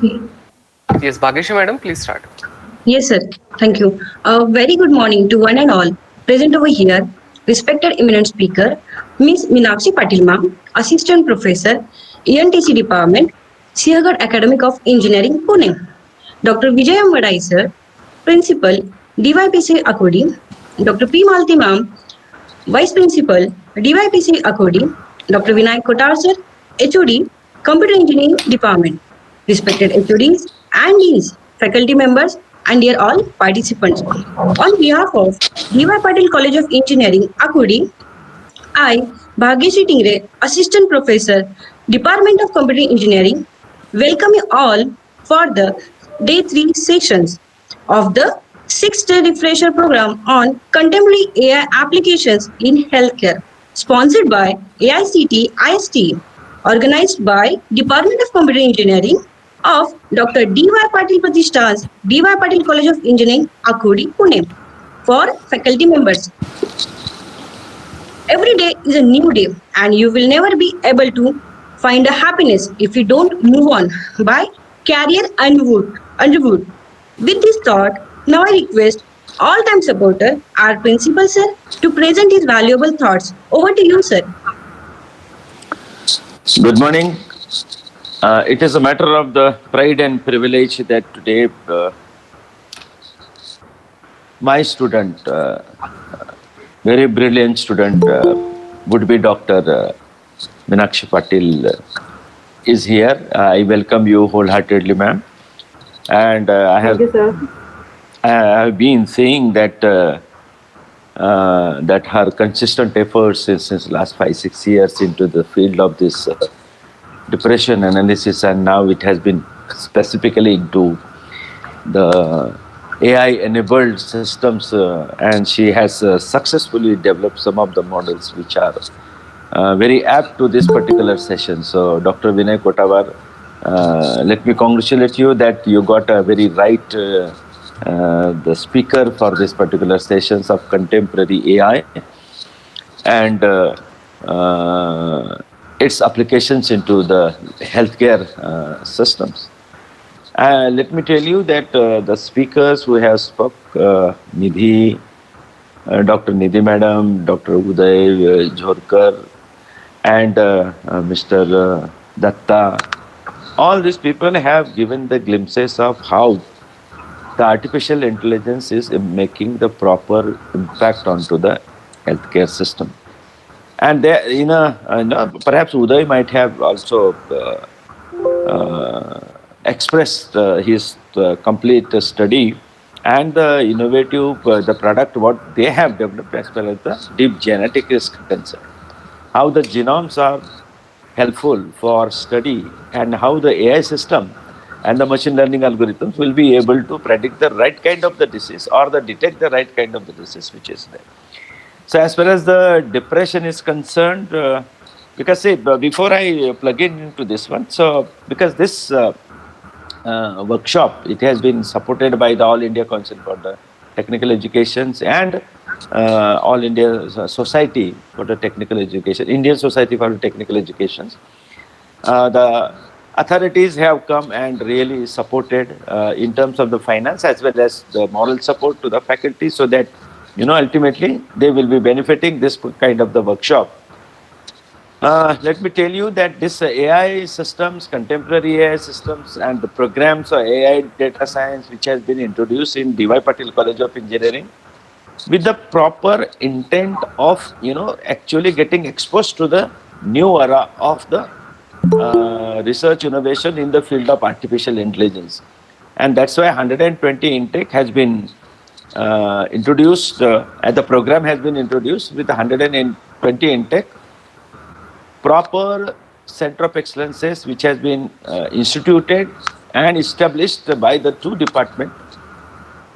Yes, Bhageshri madam, please start. Yes, sir. Thank you. A very good morning to one and all present over here. Respected eminent speaker, Ms. Meenakshi Patil ma'am, Assistant Professor, ENTC Department, Siagar Academic of Engineering, Pune. Dr. Vijayam Vadai, sir, Principal, DYPCE AKurdi. Dr. P. Malti ma'am, Vice Principal, DYPCE AKurdi. Dr. Vinay Kotar, sir, HOD, Computer Engineering Department. Respected HODs and deans, faculty members, and dear all participants. On behalf of D.Y. Patil College of Engineering, Akudi, I, Bhagyashree Tingre, Assistant Professor, Department of Computer Engineering, welcome you all for the Day 3 sessions of the 6-day refresher program on contemporary AI applications in healthcare, sponsored by AICTE-ISTE, organized by Department of Computer Engineering of Dr. D.Y. Patil Pratishtha's D.Y. Patil College of Engineering, Akudi, Pune. For faculty members, every day is a new day, and you will never be able to find a happiness if you don't move on by career underwood. With this thought, now I request all-time supporter, our principal sir, to present his valuable thoughts. Over to you, sir. Good morning. It is a matter of the pride and privilege that today my student, very brilliant student, would be Dr. Meenakshi Patil, is here. I welcome you wholeheartedly, ma'am. And I have been saying that that her consistent efforts since last 5-6 years into the field of this depression analysis, and now it has been specifically into the AI-enabled systems, and she has successfully developed some of the models which are very apt to this particular session. So, Dr. Vinay Kotavar, let me congratulate you that you got a very right the speaker for this particular sessions of contemporary AI and its applications into the healthcare systems. Let me tell you that the speakers who have spoke, Nidhi, Dr. Nidhi Madam, Dr. Uday Jhorkar, and Mr. Datta, all these people have given the glimpses of how the artificial intelligence is making the proper impact onto the healthcare system. And there, perhaps Uday might have also expressed his complete study and the innovative, the product, what they have developed as far as the deep genetic is concerned. How the genomes are helpful for study and how the AI system and the machine learning algorithms will be able to predict the right kind of the disease or detect the right kind of the disease which is there. So as far as the depression is concerned, because say, before I plug in into this one, so because this workshop, it has been supported by the All India Council for the Technical Educations and All India Society for the Technical Education, Indian Society for the Technical Educations. The authorities have come and really supported in terms of the finance as well as the moral support to the faculty, so that ultimately they will be benefiting this kind of the workshop. Let me tell you that this AI systems, contemporary AI systems and the programs of AI data science which has been introduced in D.Y. Patil College of Engineering with the proper intent of, actually getting exposed to the new era of the research innovation in the field of artificial intelligence. And that's why 120 intake has been introduced, and the program has been introduced with 120 intake. Proper center of excellences which has been instituted and established by the two departments,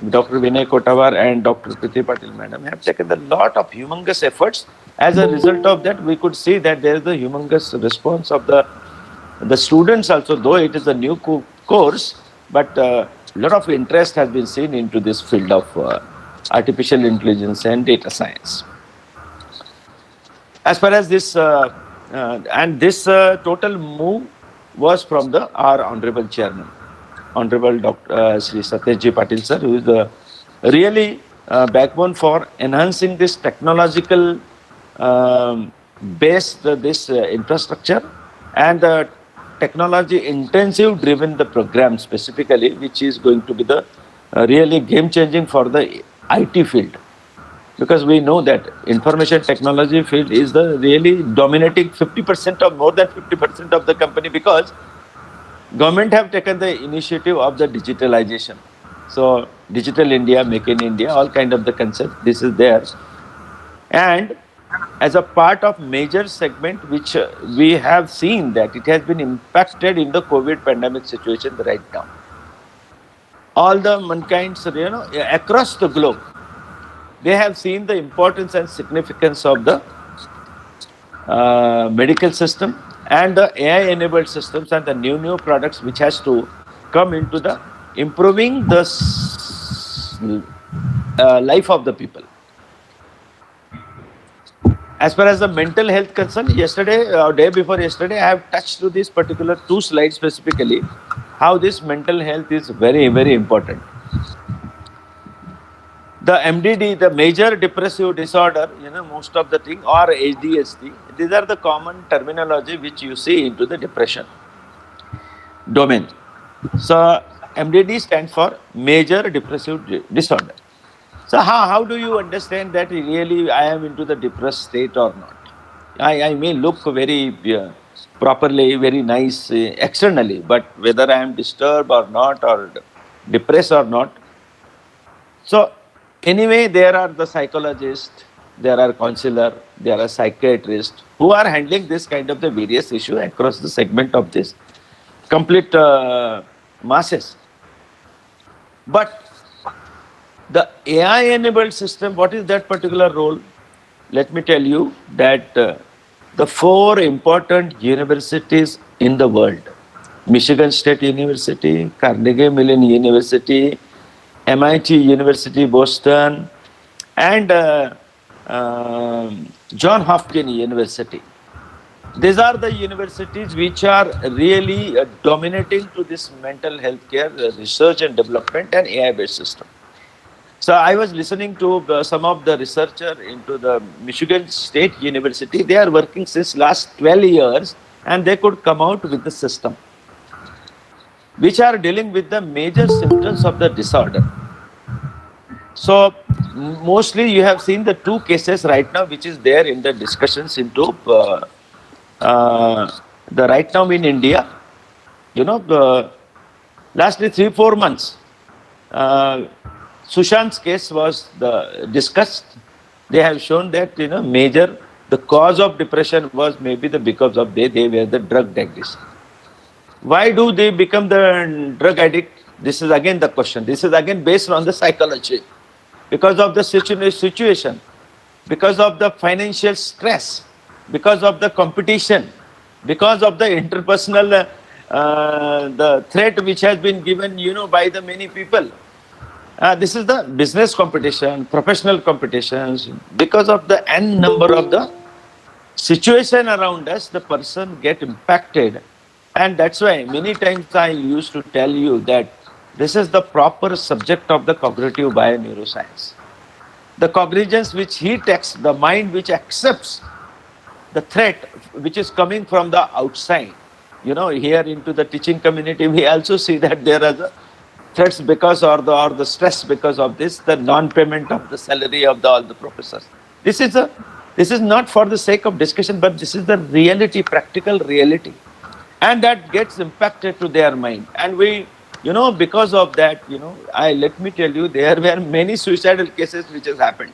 Dr. Vinay Kotavar and Dr. Priti Patil Madam, have taken a lot of humongous efforts. As a result of that, we could see that there is a humongous response of the students also, though it is a new course, but a lot of interest has been seen into this field of artificial intelligence and data science. As far as this, and this total move was from our Honorable Chairman. Honorable Dr. Sri Satyajit Patil sir, who is the really backbone for enhancing this technological based this infrastructure and the technology intensive driven the program specifically, which is going to be the really game changing for the IT field. Because we know that information technology field is the really dominating 50% or more than 50% of the company, because government have taken the initiative of the digitalization. So Digital India, Make in India, all kind of the concept, this is there. And as a part of major segment, which we have seen that it has been impacted in the COVID pandemic situation right now. All the mankind's, across the globe, they have seen the importance and significance of the medical system and the AI-enabled systems and the new products which has to come into the improving the life of the people. As far as the mental health concern, yesterday or day before yesterday, I have touched to these particular 2 slides specifically, how this mental health is very, very important. The MDD, the major depressive disorder, most of the thing, or ADHD, these are the common terminology which you see into the depression domain. So MDD stands for major depressive disorder. So how do you understand that really I am into the depressed state or not? I may look very properly, very nice externally, but whether I am disturbed or not, or depressed or not. So anyway, there are the psychologists, there are counselor, there are psychiatrists who are handling this kind of the various issue across the segment of this complete masses. But the AI-enabled system, what is that particular role? Let me tell you that the 4 important universities in the world, Michigan State University, Carnegie Mellon University, MIT University, Boston, and John Hopkins University. These are the universities which are really dominating to this mental health care research and development and AI-based system. So I was listening to some of the researcher into the Michigan State University. They are working since last 12 years and they could come out with the system which are dealing with the major symptoms of the disorder. So mostly you have seen the 2 cases right now which is there in the discussions into the right now in India. Lastly 3-4 months. Sushant's case was discussed. They have shown that the cause of depression was maybe because of they were the drug addicts. Why do they become the drug addict? This is again the question. This is again based on the psychology. Because of the situation, because of the financial stress, because of the competition, because of the interpersonal the threat which has been given by the many people. This is the business competition, professional competitions. Because of the n number of the situation around us, the person get impacted. And that's why many times I used to tell you that this is the proper subject of the cognitive bioneuroscience. The cognizance which he takes, the mind which accepts the threat which is coming from the outside. Here into the teaching community, we also see that there are the threats because or the stress because of this, the non-payment of the salary of all the professors. This is not for the sake of discussion, but this is the reality, practical reality. And that gets impacted to their mind. And we, because of that, let me tell you, there were many suicidal cases which has happened.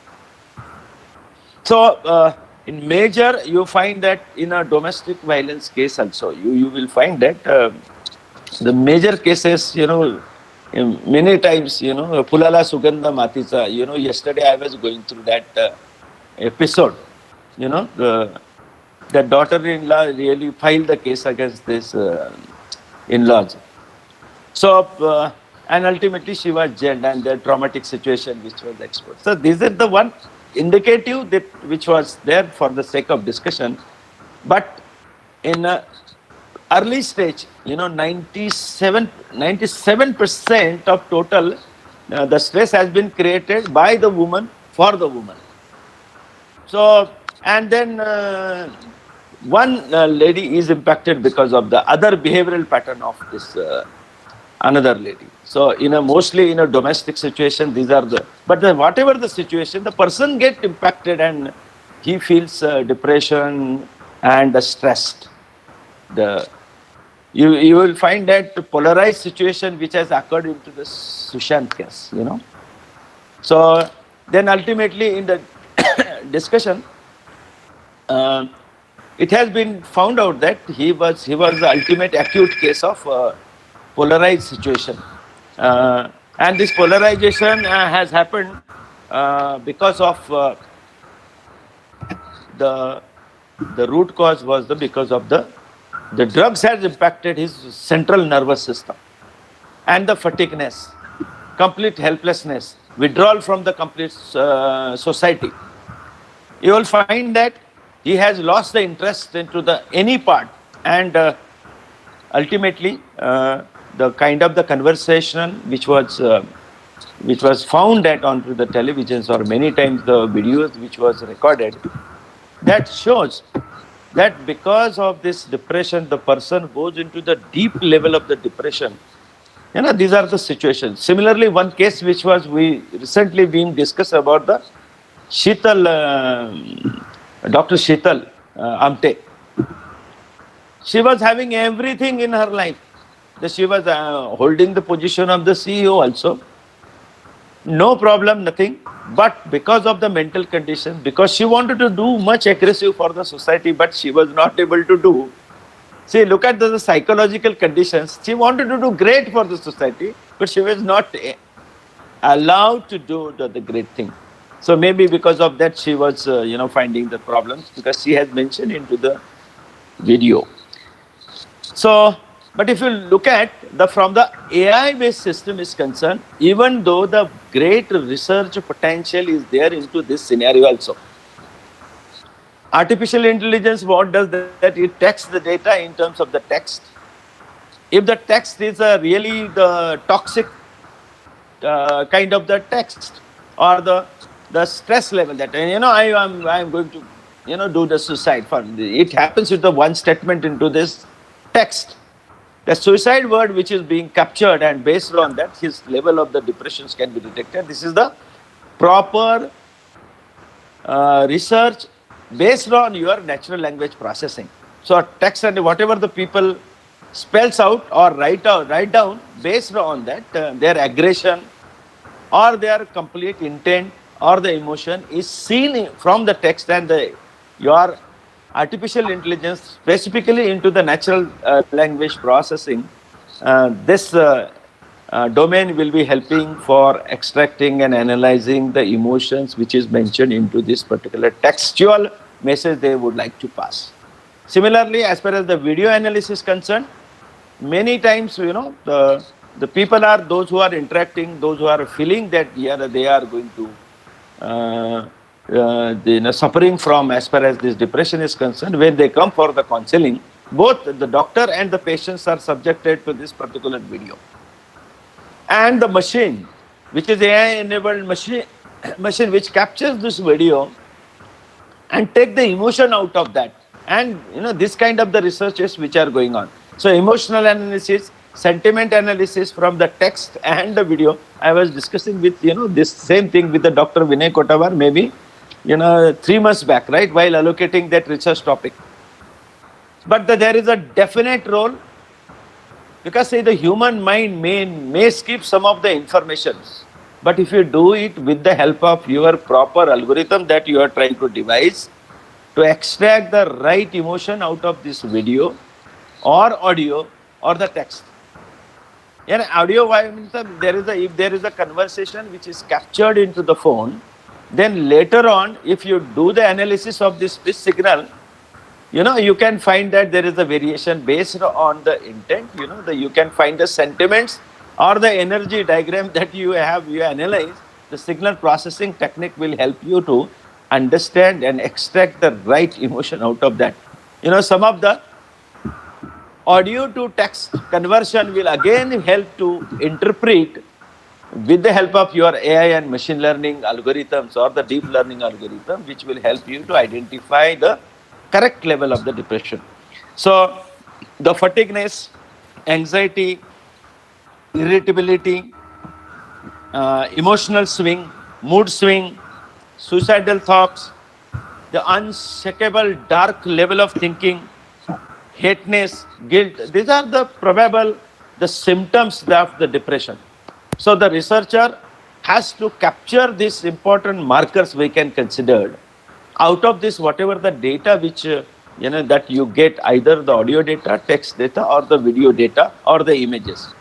So in major, you find that in a domestic violence case also, you will find that the major cases, many times, Pulala Sugandha Maticha, yesterday I was going through that episode, the daughter-in-law really filed the case against this in-laws. So, and ultimately she was jailed and the traumatic situation which was exposed. So this is the one indicative that which was there for the sake of discussion. But in early stage, 97% of total, the stress has been created by the woman for the woman. So, and then one lady is impacted because of the other behavioral pattern of this another lady. So, mostly in a domestic situation, these are whatever the situation, the person get impacted and he feels depression and stressed. You will find that polarized situation which has occurred into the Sushant case, So then ultimately in the discussion, it has been found out that he was the ultimate acute case of polarized situation. And this polarization has happened because of the root cause was because of the drugs has impacted his central nervous system, and the fatigueness, complete helplessness, withdrawal from the complete society. You will find that he has lost the interest into the any part, and ultimately the kind of the conversation which was found at onto the televisions, or many times the videos which was recorded, that shows that because of this depression, the person goes into the deep level of the depression. These are the situations. Similarly, one case which was recently being discussed about the Sheetal, Dr. Sheetal Amte. She was having everything in her life. She was holding the position of the CEO also. No problem, nothing. But because of the mental condition, because she wanted to do much aggressive for the society, but she was not able to do. See, look at the psychological conditions. She wanted to do great for the society, but she was not allowed to do the great thing. So maybe because of that, she was, finding the problems, because she has mentioned into the video. So, but if you look at from the AI-based system is concerned, even though the great research potential is there into this scenario also. Artificial intelligence, what does that? It takes the data in terms of the text. If the text is really the toxic kind of the text, or the stress level that, I'm going to, do the suicide. It happens with the one statement into this text. The suicide word which is being captured, and based on that, his level of the depressions can be detected. This is the proper research based on your natural language processing. So text and whatever the people spells out or write down, based on that, their aggression or their complete intent or the emotion is seen from the text, and your artificial intelligence, specifically into the natural language processing, this domain will be helping for extracting and analyzing the emotions which is mentioned into this particular textual message they would like to pass. Similarly, as far as the video analysis is concerned, many times, the people are those who are interacting, those who are feeling that they are going to suffering from, as far as this depression is concerned. When they come for the counseling, both the doctor and the patients are subjected to this particular video. And the machine, which is AI-enabled machine which captures this video and take the emotion out of that. And this kind of the researches which are going on. So emotional analysis, sentiment analysis from the text and the video. I was discussing with this same thing with the Dr. Vinay Kotavar, maybe 3 months back, right, while allocating that research topic. But there is a definite role, because say the human mind may skip some of the informations, but if you do it with the help of your proper algorithm that you are trying to devise to extract the right emotion out of this video or audio or the text. Audio, if there is a conversation which is captured into the phone, then later on, if you do the analysis of this signal, you can find that there is a variation based on the intent. You can find the sentiments or the energy diagram that you analyze. The signal processing technique will help you to understand and extract the right emotion out of that. Some of the audio to text conversion will again help to interpret with the help of your AI and machine learning algorithms or the deep learning algorithm, which will help you to identify the correct level of the depression. So the fatigueness, anxiety, irritability, emotional swing, mood swing, suicidal thoughts, the unshakable dark level of thinking, hateness, guilt, these are the probable the symptoms of the depression. So the researcher has to capture these important markers we can consider. Out of this, whatever the data which that you get, either the audio data, text data, or the video data, or the images.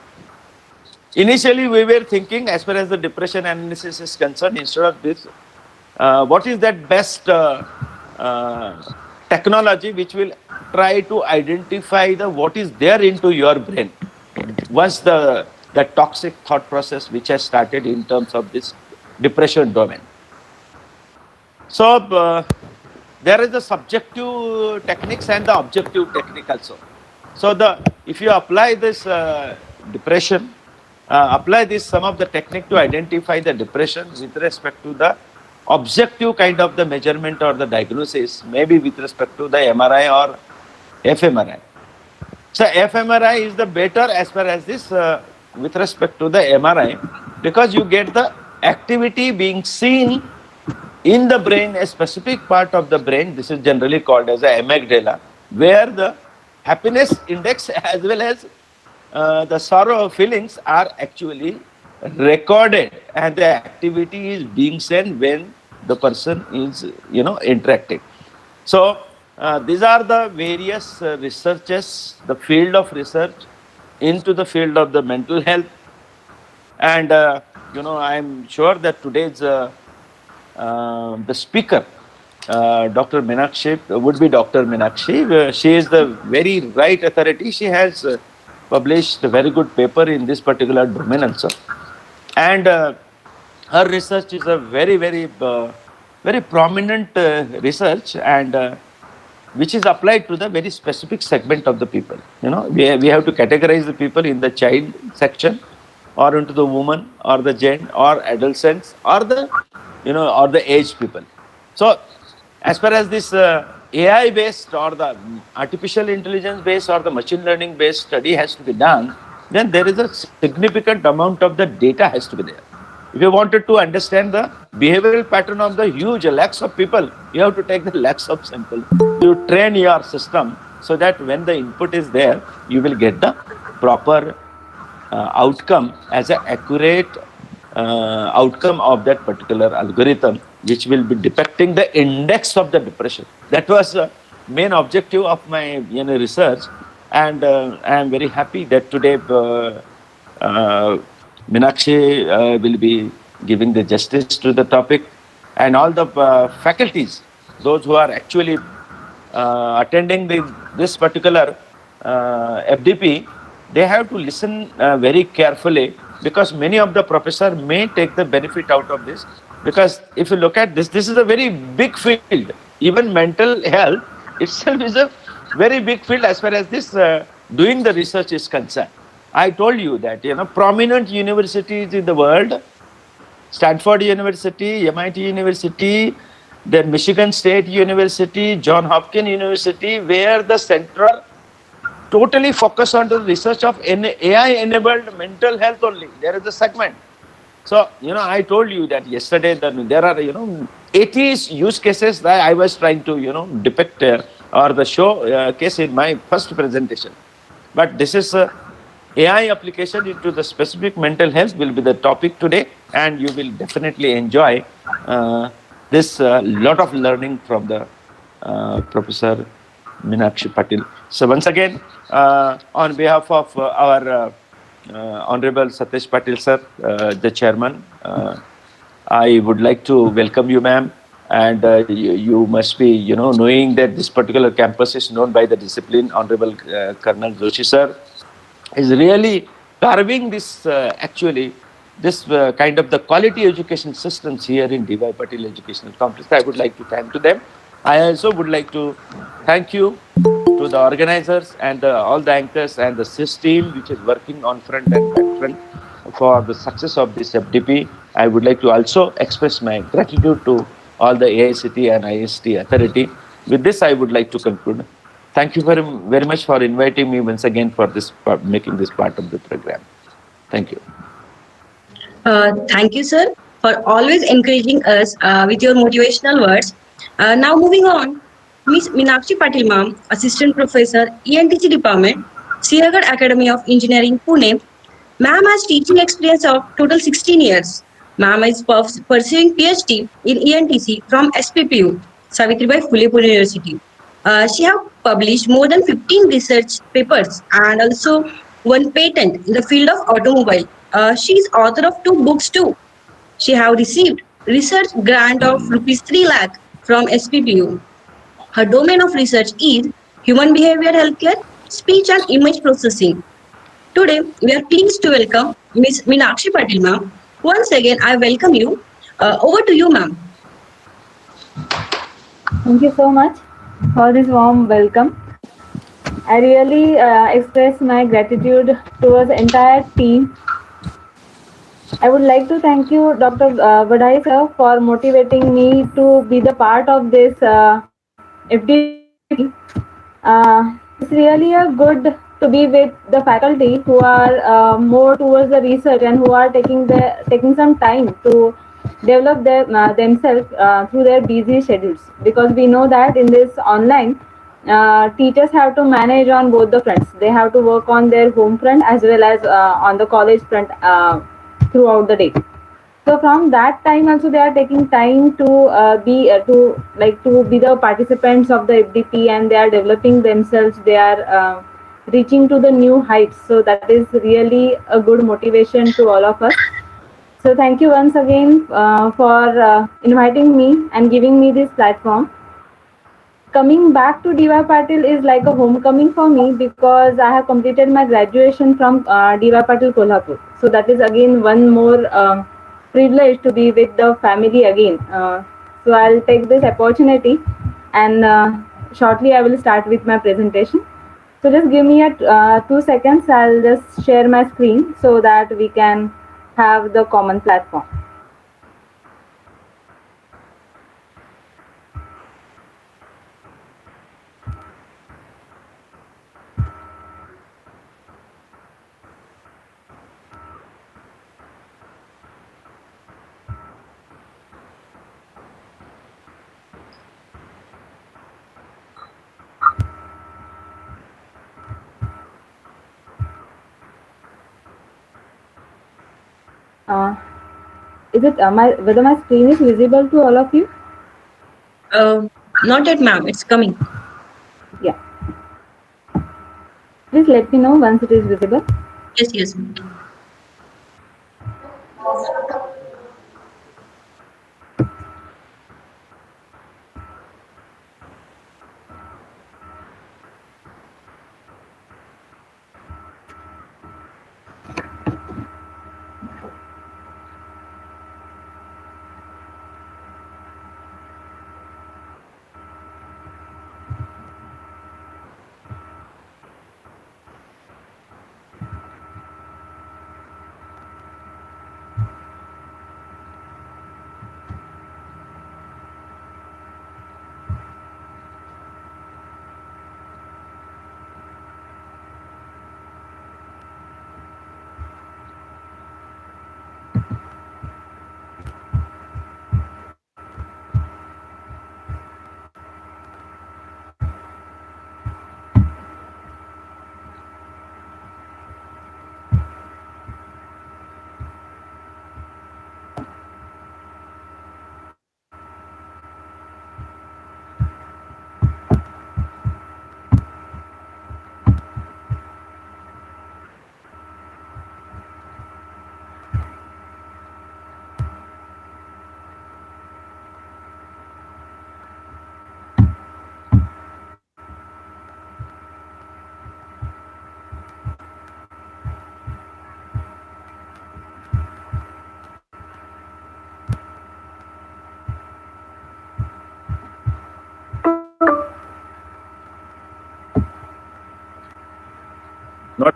Initially, we were thinking, as far as the depression analysis is concerned, instead of this, what is that best technology which will try to identify the what is there into your brain? What's the toxic thought process which has started in terms of this depression domain? So there is the subjective techniques and the objective technique also. So if you apply this depression, apply this some of the technique to identify the depression with respect to the objective kind of the measurement or the diagnosis, maybe with respect to the MRI or fMRI. So fMRI is the better as far as this with respect to the MRI, because you get the activity being seen in the brain, a specific part of the brain. This is generally called as a amygdala, where the happiness index as well as the sorrow feelings are actually recorded, and the activity is being seen when the person is interacting. So these are the various researches, the field of research into the field of the mental health. And I'm sure that today's the speaker, Dr. Meenakshi, would be Dr. Meenakshi. She is the very right authority. She has published a very good paper in this particular domain also. And her research is a very, very, very prominent research, and which is applied to the very specific segment of the people. We have to categorize the people in the child section, or into the woman, or the gen, or adolescents, or the or the aged people. So as far as this AI based or the artificial intelligence based or the machine learning based study has to be done, then there is a significant amount of the data has to be there. If you wanted to understand the behavioral pattern of the huge lakhs of people, you have to take the lakhs of sample. You train your system so that when the input is there, you will get the proper outcome as an accurate outcome of that particular algorithm, which will be depicting the index of the depression. That was the main objective of my research, and I am very happy that today Meenakshi will be giving the justice to the topic, and all the faculties, those who are actually attending this particular FDP, they have to listen very carefully, because many of the professors may take the benefit out of this. Because if you look at this is a very big field. Even mental health itself is a very big field as far as this doing the research is concerned. I told you that prominent universities in the world, Stanford University, MIT University, the Michigan State University, John Hopkins University, where the center totally focus on the research of AI-enabled mental health only. There is a segment. So, I told you that yesterday that there are, 80 use cases that I was trying to, depict or the show case in my first presentation. But this is AI application into the specific mental health will be the topic today, and you will definitely enjoy this lot of learning from the Professor Meenakshi Patil. So once again, on behalf of our Honorable Satish Patil sir, the chairman, I would like to welcome you, ma'am. And you must be, knowing that this particular campus is known by the discipline. Honorable Colonel Joshi sir is really carving this, actually, this kind of the quality education systems here in DY Patil Educational Complex. I would like to thank to them. I also would like to thank you to the organizers and all the anchors and the SIS team which is working on front and back front for the success of this FDP. I would like to also express my gratitude to all the AICT and IST authority. With this, I would like to conclude. Thank you very much for inviting me once again for this making this part of the program. Thank you. Thank you, sir, for always encouraging us with your motivational words. Now, moving on, Miss Meenakshi Patil, ma'am, Assistant Professor, ENTC Department, Siagat Academy of Engineering, Pune. Ma'am has teaching experience of total 16 years. Ma'am is pursuing PhD in ENTC from SPPU, Savitribai Phule Pune University. She have published more than 15 research papers and also one patent in the field of automobile. She is author of two books too. She have received research grant of rupees 3 lakh from SPPU. Her domain of research is human behavior healthcare, speech and image processing. Today, we are pleased to welcome Ms. Meenakshi Patil, ma'am. Once again, I welcome you. Over to you, ma'am. Thank you so much for this warm welcome. I really express my gratitude towards the entire team. I would like to thank you, Dr. Vadai sir, for motivating me to be the part of this FDP. It's really a good to be with the faculty who are more towards the research and who are taking some time to develop themselves through their busy schedules, because we know that in this online teachers have to manage on both the fronts. They have to work on their home front as well as on the college front throughout the day. So from that time also they are taking time to be the participants of the FDP, and they are developing themselves. They are reaching to the new heights. So that is really a good motivation to all of us. So thank you once again for inviting me and giving me this platform. Coming back to DY Patil is like a homecoming for me, because I have completed my graduation from DY Patil Kolhapur. So that is again one more privilege to be with the family again. So I'll take this opportunity, and shortly I will start with my presentation. So just give me a 2 seconds. I'll just share my screen so that we can have the common platform. Uh, is it whether my screen is visible to all of you? Uh, Not yet, ma'am. It's coming. Yeah. Please let me know once it is visible. Yes, yes.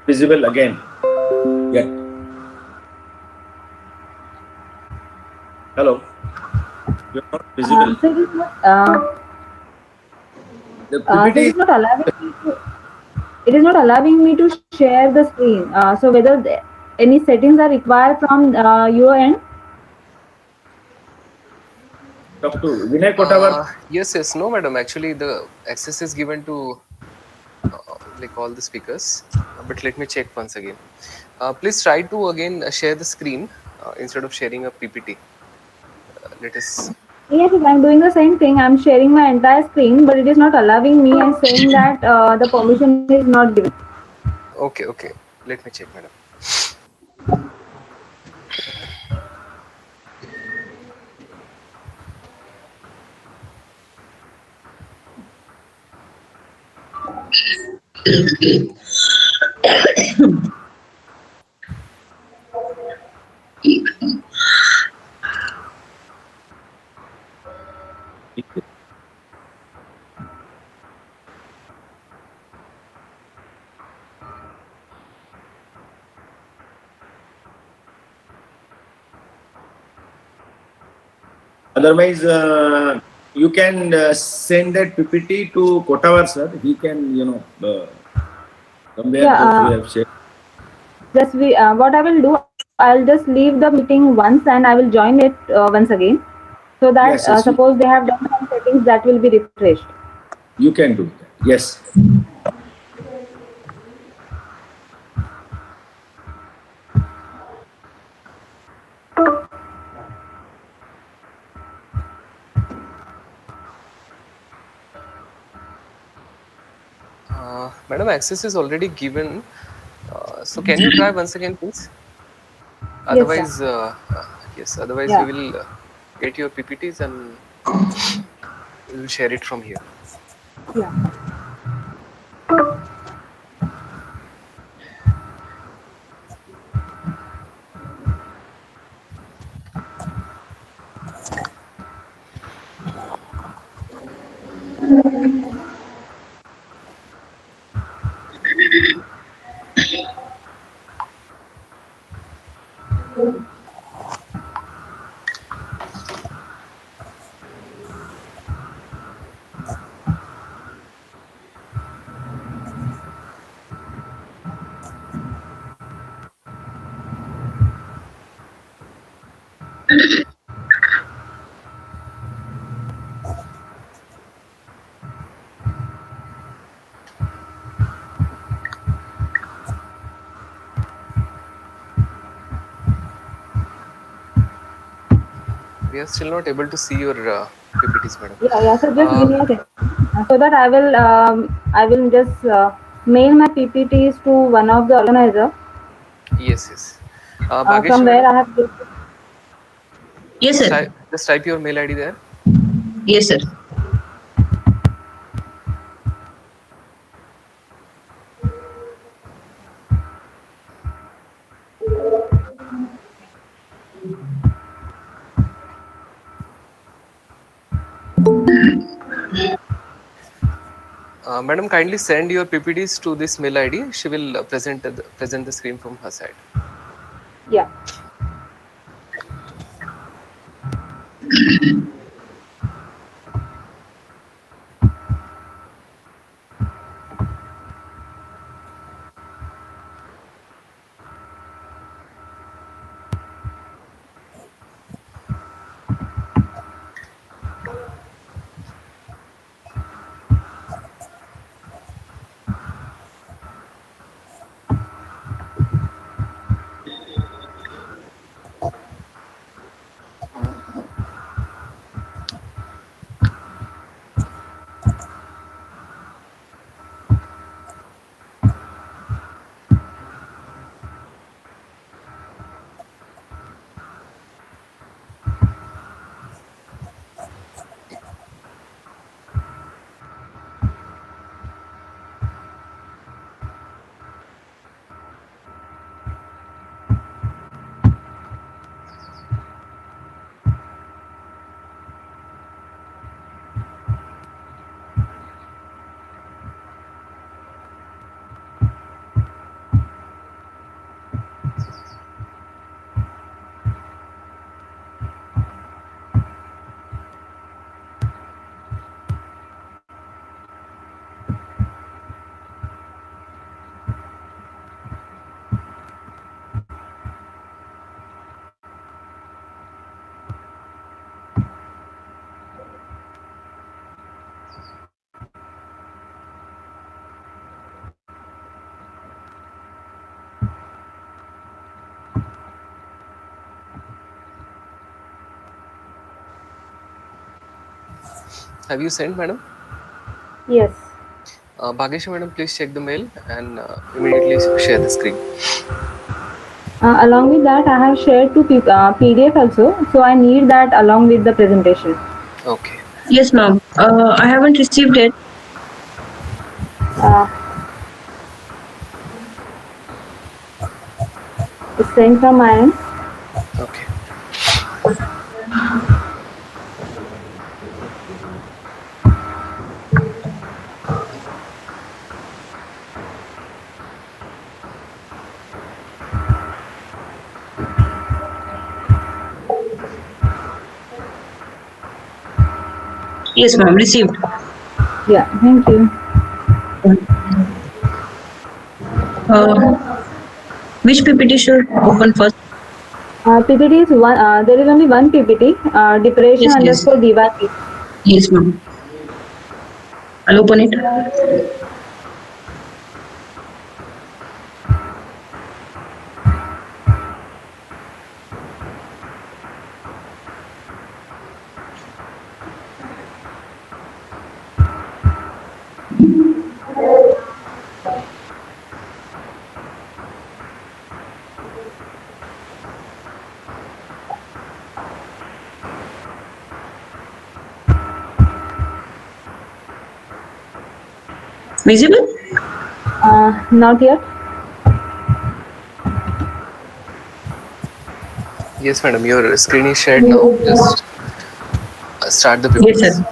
visible again yet. Hello, you're not visible. So it is not. The So PPT. it is not allowing me to share the screen. So whether any settings are required from your end? Talk to Vinay Kotawar. Yes, yes. No, madam. Actually, the access is given to like all the speakers. But let me check once again. Please try to again share the screen instead of sharing a PPT. Let us. Yes, yes, I'm doing the same thing. I'm sharing my entire screen, but it is not allowing me and saying that the permission is not given. Okay, okay. Let me check, madam. Otherwise, you can send that PPT to Kotawar sir. He can, compare Yeah, those we have shared. what I will do, I'll just leave the meeting once and I will join it once again. So that Yes, yes, suppose they have done some settings that will be refreshed. you can do that. Yes. Madam, access is already given. So can you try once again, please? Yes, sir. Otherwise, yes. Otherwise, we Yeah, will get your PPTs and we will share it from here. yeah. We are still not able to see your PPTs, madam. Yeah, yeah. So just give Uh, me a second, so that I will just mail my PPTs to one of the organizer yes, yes. from Bhagesh, where madam, I have. Yes, sir. just type your mail ID there. Yes, sir. Madam, kindly send your PPTs to this mail ID. She will present the screen from her side. Yeah. Have you sent, madam? Yes. Bhagesh, madam, please check the mail and immediately share the screen. Along with that, I have shared two PDF also. So I need that along with the presentation. Okay. Yes, ma'am. I haven't received it. Uh, it's sent from my end. Okay. Yes, ma'am. Received. Yeah, thank you. Which PPT should open first? PPT is one. There is only one PPT. Depression Yes, yes. underscore DYP. Yes, ma'am. I'll open it. Visible? Not yet. Yes, madam, your screen is shared now. Just start the Yes, PPTs. sir.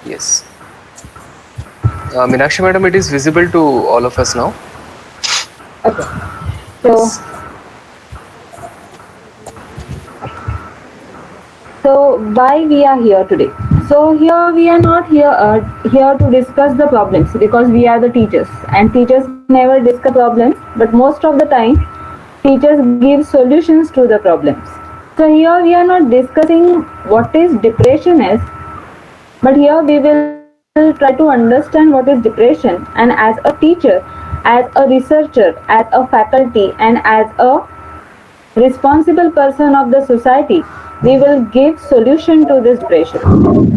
Yes. Meenakshi, madam, it is visible to all of us now. Okay. So, Yes. so why we are here today? So here we are not here to discuss the problems because we are the teachers and teachers never discuss problems. But most of the time, teachers give solutions to the problems. So here we are not discussing what is depression is, but here we will try to understand what is depression. And as a teacher, as a researcher, as a faculty, and as a responsible person of the society, we will give solution to this depression.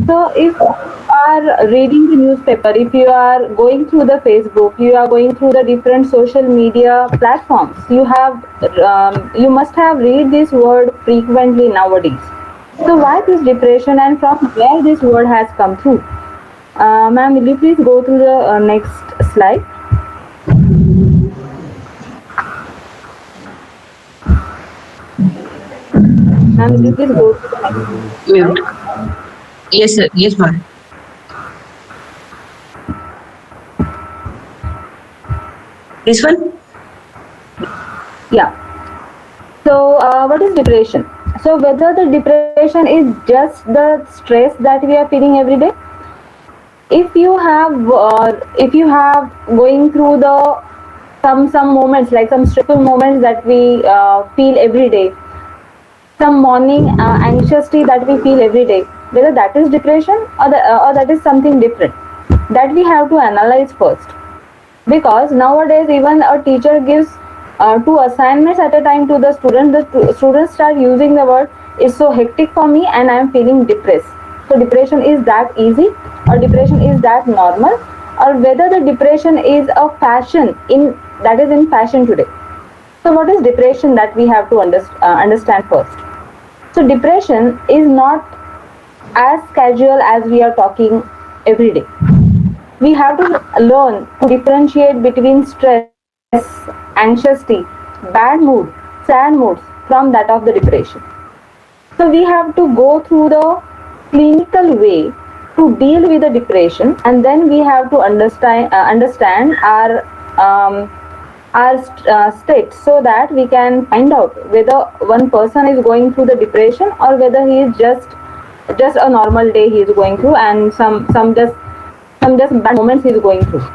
So if you are reading the newspaper, if you are going through the Facebook, you are going through the different social media platforms, you must have read this word frequently nowadays. So why this depression and from where this word has come through? Ma'am, will you please go to the next slide? Ma'am, will you please go to the next Mute. slide? Yes, sir. Yes, ma'am. This one? Yeah. So, what is depression? So, whether the depression is just the stress that we are feeling every day, if you have going through the some moments like some stressful moments that we feel every day, some morning anxiety that we feel every day, whether that is depression or that is something different, that we have to analyze first. Because nowadays even a teacher gives two assignments at a time to the student, students start using the word it's so hectic for me and I am feeling depressed. So depression is that easy or depression is that normal, or whether the depression is a fashion in that is in fashion today. So what is depression, that we have to understand first. So depression is not as casual as we are talking every day. We have to learn to differentiate between stress, anxiety, bad mood, sad moods from that of the depression. So we have to go through the clinical way to deal with the depression, and then we have to understand um, our state, so that we can find out whether one person is going through the depression or whether he is just a normal day he is going through, and some just bad moments he is going through.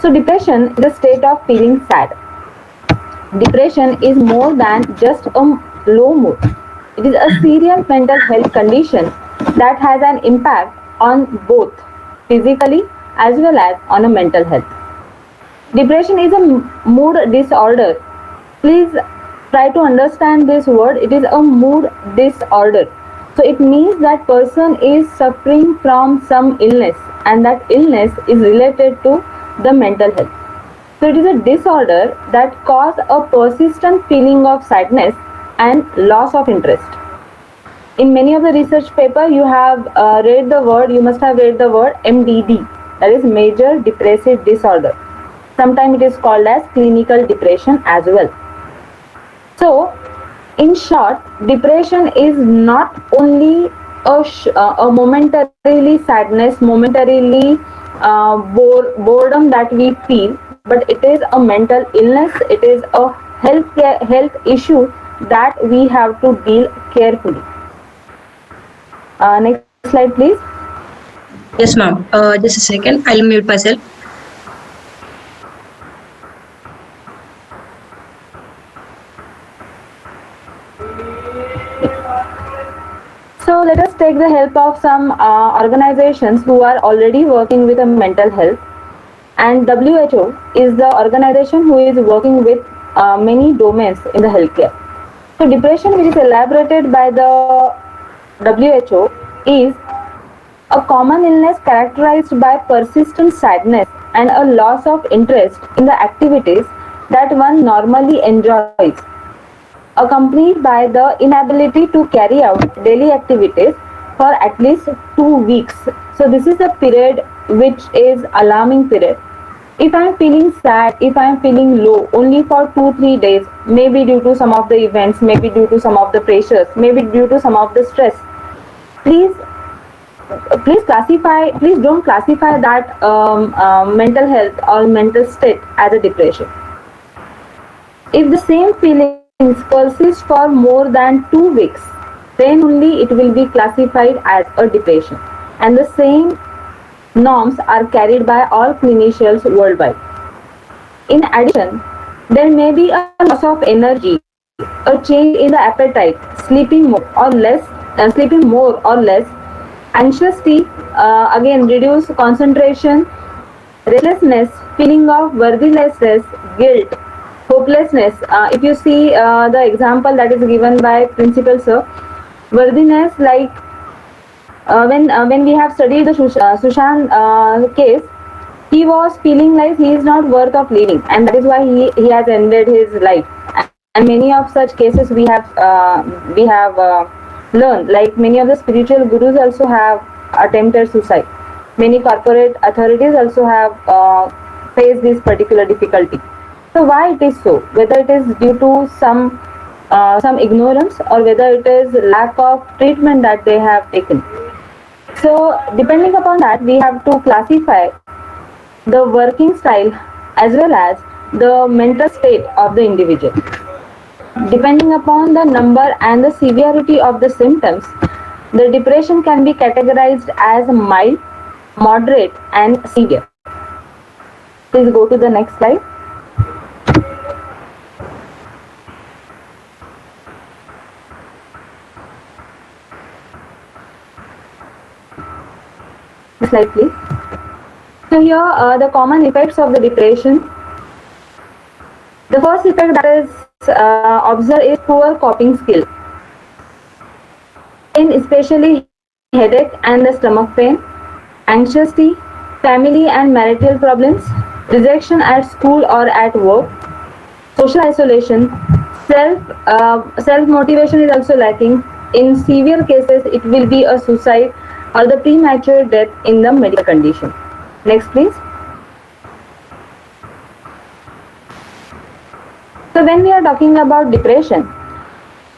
So depression is a state of feeling sad. Depression is more than just a low mood. It is a serious mental health condition that has an impact on both physically as well as on a mental health. Depression is a mood disorder. Please try to understand this word. It is a mood disorder. So it means that person is suffering from some illness, and that illness is related to the mental health. So it is a disorder that cause a persistent feeling of sadness and loss of interest. In many of the research paper, you must have read the word MDD, that is major depressive disorder. Sometimes it is called as clinical depression as well. So, in short, depression is not only a momentarily sadness, momentarily boredom that we feel, but it is a mental illness. It is a health issue that we have to deal carefully. Next slide, please. Yes, ma'am. Just a second. I'll mute myself. So let us take the help of some organizations who are already working with a mental health. And WHO is the organization who is working with many domains in the healthcare. So depression, which is elaborated by the WHO, is a common illness characterized by persistent sadness and a loss of interest in the activities that one normally enjoys, accompanied by the inability to carry out daily activities for at least 2 weeks. So this is the period which is alarming period. If I am feeling sad, if I am feeling low only for 2-3 days, maybe due to some of the events, maybe due to some of the pressures, maybe due to some of the stress, please don't classify that mental health or mental state as a depression. If the same feelings persist for more than 2 weeks, then only it will be classified as a depression. And the same norms are carried by all clinicians worldwide. In addition, there may be a loss of energy, a change in the appetite, sleeping more or less, anxiety, again reduced concentration, restlessness, feeling of worthlessness, guilt, hopelessness. If you see the example that is given by principal sir, worthiness, like when we have studied the Sushant case, he was feeling like he is not worth of living, and that is why he has ended his life. And many of such cases we have learned, like many of the spiritual gurus also have attempted suicide. Many corporate authorities also have faced this particular difficulty. So why it is so? Whether it is due to some ignorance, or whether it is lack of treatment that they have taken. So depending upon that, we have to classify the working style as well as the mental state of the individual. Depending upon the number and the severity of the symptoms, the depression can be categorized as mild, moderate, and severe. Please go to the next slide. Slide, please. So here are the common effects of the depression. The first effect that is observed is poor coping skill. Pain, especially headache and the stomach pain, anxiety, family and marital problems, rejection at school or at work, social isolation, self motivation is also lacking. In severe cases, it will be a suicide or the premature death in the medical condition. Next, please. So when we are talking about depression,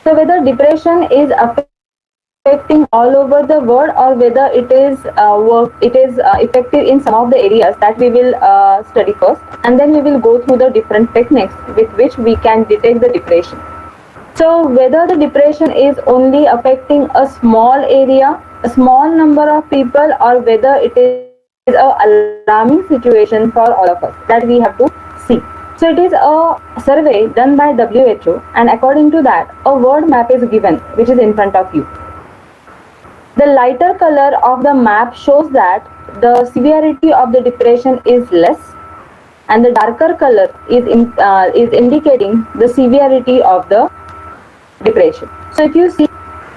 so whether depression is affecting all over the world, or whether it is effective in some of the areas, that we will study first, and then we will go through the different techniques with which we can detect the depression. So whether the depression is only affecting a small area, a small number of people, or whether it is a alarming situation for all of us, that we have to see. So it is a survey done by WHO, and according to that, a word map is given, which is in front of you. The lighter color of the map shows that the severity of the depression is less, and the darker color is indicating the severity of the depression. So if you see,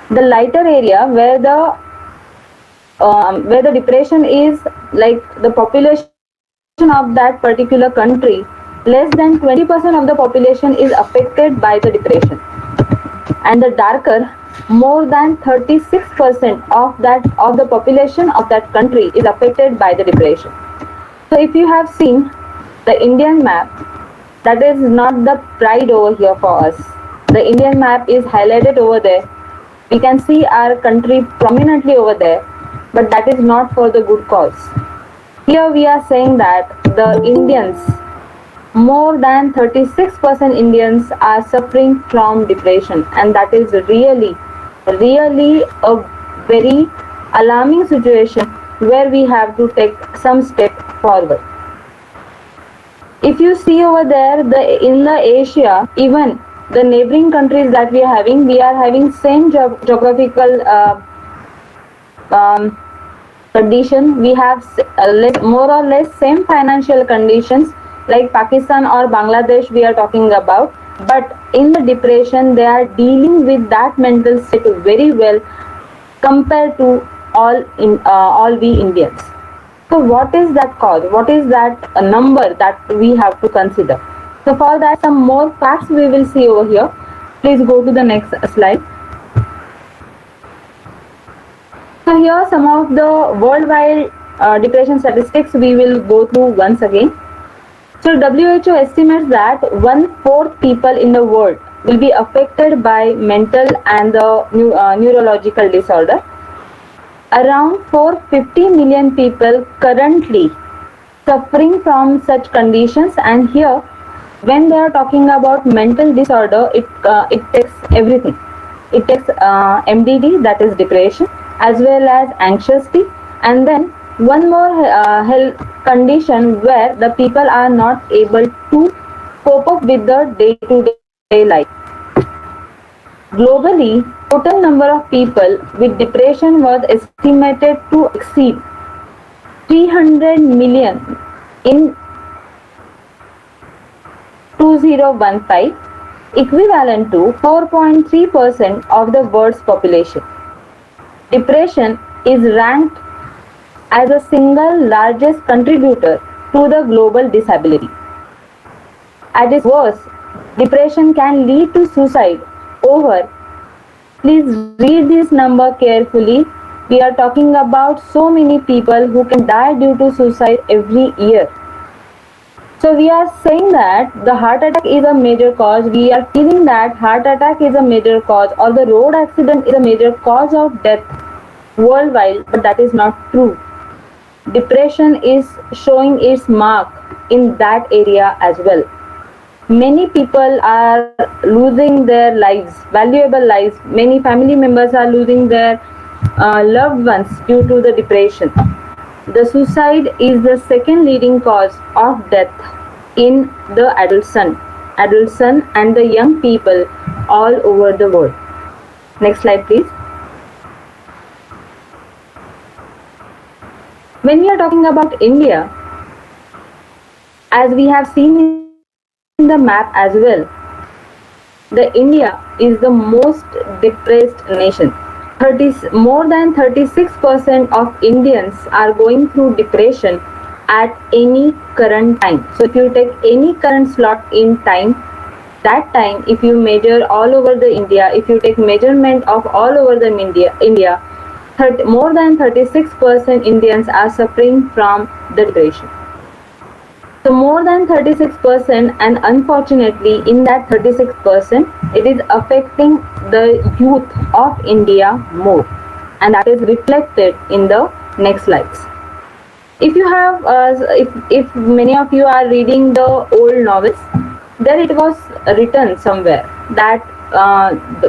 The lighter area where the depression is like the population of that particular country, less than 20% of the population is affected by the depression, and the darker, more than 36% of the population of that country is affected by the depression. So if you have seen the Indian map, that is not the pride over here for us. The Indian map is highlighted over there. We can see our country prominently over there, but that is not for the good cause. Here we are saying that the Indians, more than 36% Indians are suffering from depression, and that is really, really a very alarming situation where we have to take some step forward. If you see over there, in the Asia, even the neighboring countries that we are having same geographical condition. We have more or less same financial conditions like Pakistan or Bangladesh we are talking about, but in the depression they are dealing with that mental state very well compared to all we Indians. So what is that cause? What is that number that we have to consider? So for that, some more facts we will see over here. Please go to the next slide. So here some of the worldwide depression statistics we will go through once again. So WHO estimates that 1/4 people in the world will be affected by mental and the neurological disorder. Around 450 million people currently suffering from such conditions, and here when they are talking about mental disorder, it takes everything. It takes MDD, that is depression, as well as anxiety, and then one more health condition where the people are not able to cope up with the day-to-day life. Globally, total number of people with depression was estimated to exceed 300 million in 2015, equivalent to 4.3% of the world's population. Depression is ranked as a single largest contributor to the global disability. At its worst, depression can lead to suicide. Please read this number carefully. We are talking about so many people who can die due to suicide every year. So we are saying that the heart attack is a major cause. We are feeling that heart attack is a major cause, or the road accident is a major cause of death worldwide, but that is not true. Depression is showing its mark in that area as well. Many people are losing their lives, valuable lives. Many family members are losing their loved ones due to the depression. The suicide is the second leading cause of death in the adult son and the young people all over the world. Next slide, please. When we are talking about India, as we have seen in the map as well, the India is the most depressed nation. More than 36% of Indians are going through depression at any current time. So if you take any current slot in time, that time if you measure all over the India, if you take measurement of all over the India, more than 36% Indians are suffering from the depression. So more than 36%, and unfortunately in that 36%, it is affecting the youth of India more, and that is reflected in the next slides. If you have, if many of you are reading the old novels, there it was written somewhere that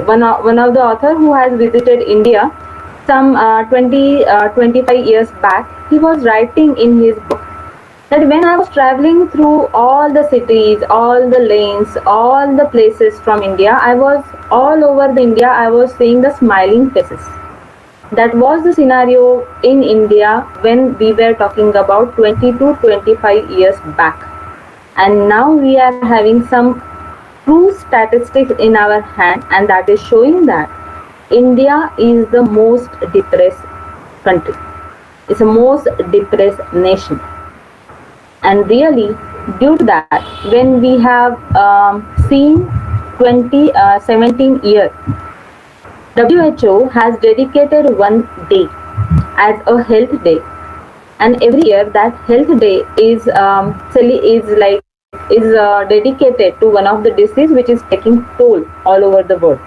one of the author who has visited India some 25 years back, he was writing in his book that when I was traveling through all the cities, all the lanes, all the places from India, I was all over the India, I was seeing the smiling faces. That was the scenario in India when we were talking about 20 to 25 years back. And now we are having some true statistics in our hand, and that is showing that India is the most depressed country. It's the most depressed nation. And really, due to that, when we have seen 2017 year, WHO has dedicated one day as a health day, and every year that health day is dedicated to one of the disease which is taking toll all over the world.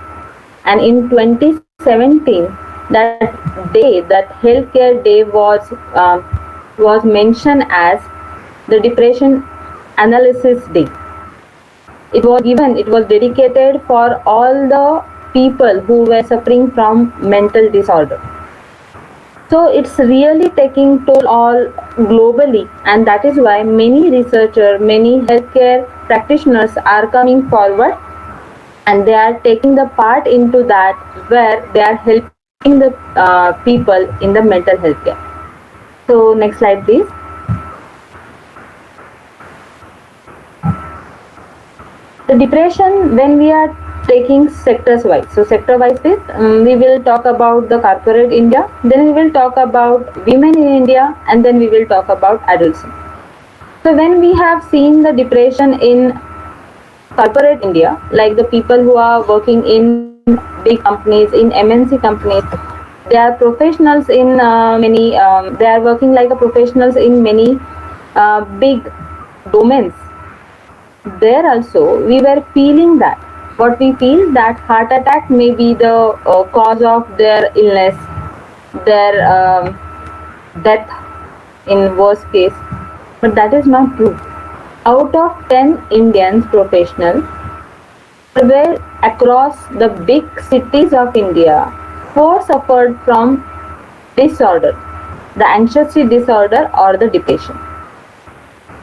And in 2017, that day, that healthcare day was mentioned as the Depression Analysis Day. It was dedicated for all the people who were suffering from mental disorder. So it's really taking toll all globally, and that is why many researchers, many healthcare practitioners are coming forward, and they are taking the part into that where they are helping the people in the mental health care. So next slide, please. The depression, when we are taking sectors wise, so sector wise, we will talk about the corporate India, then we will talk about women in India, and then we will talk about adults. So when we have seen the depression in corporate India, like the people who are working in big companies, in MNC companies, they are professionals in they are working like a professionals in many big domains. There also, we were feeling that what we feel that heart attack may be the cause of their illness, their death in worst case, but that is not true. Out of 10 Indians professionals were across the big cities of India, 4 suffered from disorder, the anxiety disorder or the depression.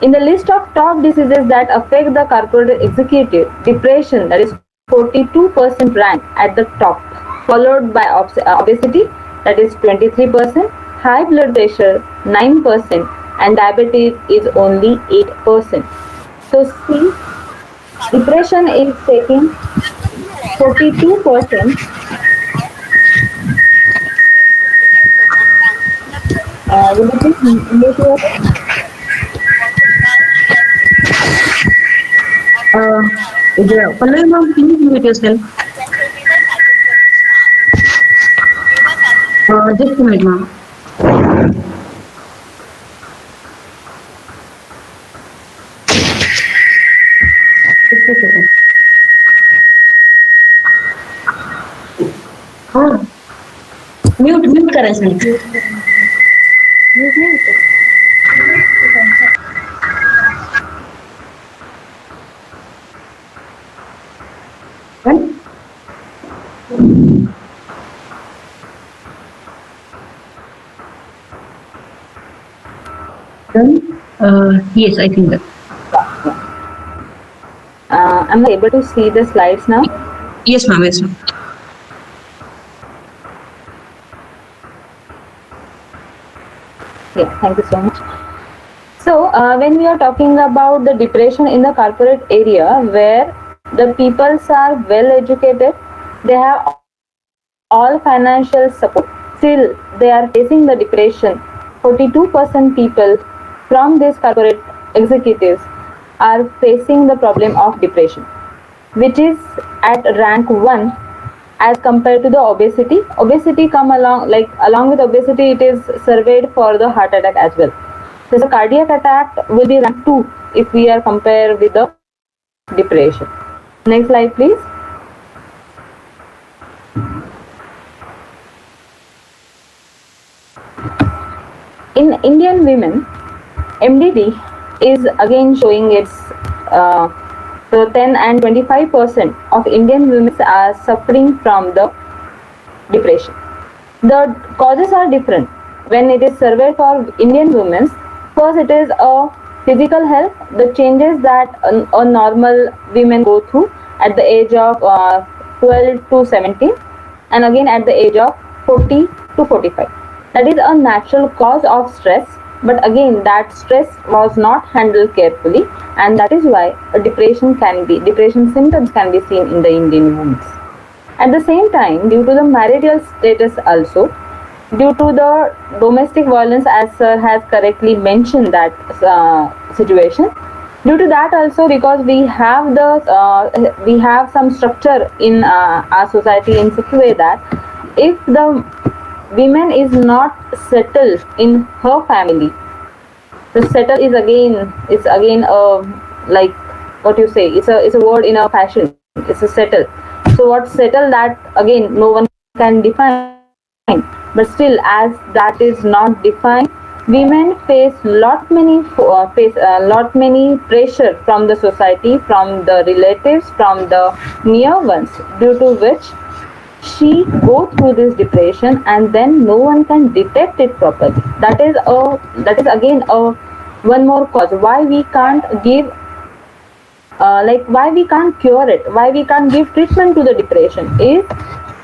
In the list of top diseases that affect the corporate executive, depression, that is 42% ranked at the top, followed by obesity, that is 23%, high blood pressure 9%, and diabetes is only 8%. So see, depression is taking 42%. Will you please make your Pallavi ma'am, can you mute yourself? Just a minute, ma'am. Just a second. Mute करायचं Yes, I think that. Am I able to see the slides now? Yes, ma'am. Yes, ma'am. Yeah, thank you so much. So, when we are talking about the depression in the corporate area, where the peoples are well educated, they have all financial support, still they are facing the depression. 42% people from these corporate executives are facing the problem of depression, which is at rank 1 as compared to the obesity. Obesity come along with obesity, it is surveyed for the heart attack as well. So the cardiac attack will be rank 2 if we are compared with the depression. Next slide, please. In Indian women, MDD is again showing its so 10 and 25% of Indian women are suffering from the depression. The causes are different. When it is surveyed for Indian women, first it is a physical health, the changes that a normal women go through at the age of 12 to 17, and again at the age of 40 to 45. That is a natural cause of stress, but again that stress was not handled carefully, and that is why a depression symptoms can be seen in the Indian women. At the same time, due to the marital status also, due to the domestic violence, as sir has correctly mentioned that situation, due to that also, because we have some structure in our society in such a way that if the woman is not settled in her family, the settle is again a, like what you say, it's a word in a fashion, it's a settle. So what settle, that again no one can define, but still as that is not defined, women face lot many pressure from the society, from the relatives, from the near ones, due to which she go through this depression and then no one can detect it properly. That is again a one more cause why we can't give why we can't cure it, why we can't give treatment to the depression, is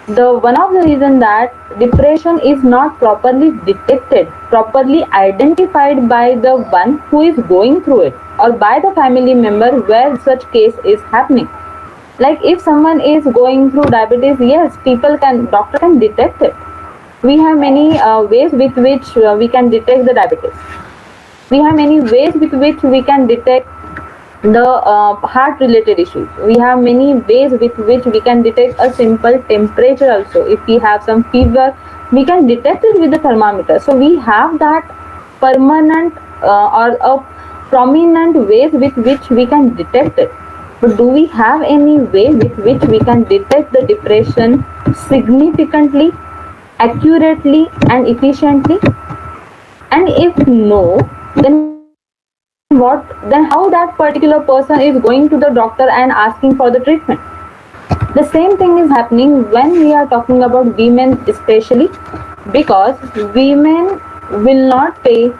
the one of the reason that depression is not properly detected, properly identified by the one who is going through it, or by the family member where such case is happening. Like if someone is going through diabetes, yes, doctor can detect it. We have many ways with which we can detect the diabetes. We have many ways with which we can detect the heart related issues. We have many ways with which we can detect a simple temperature also. If we have some fever, we can detect it with the thermometer. So we have that permanent or a prominent ways with which we can detect it. But do we have any way with which we can detect the depression significantly, accurately, and efficiently? And if no, then how that particular person is going to the doctor and asking for the treatment? The same thing is happening when we are talking about women, especially because women will not pay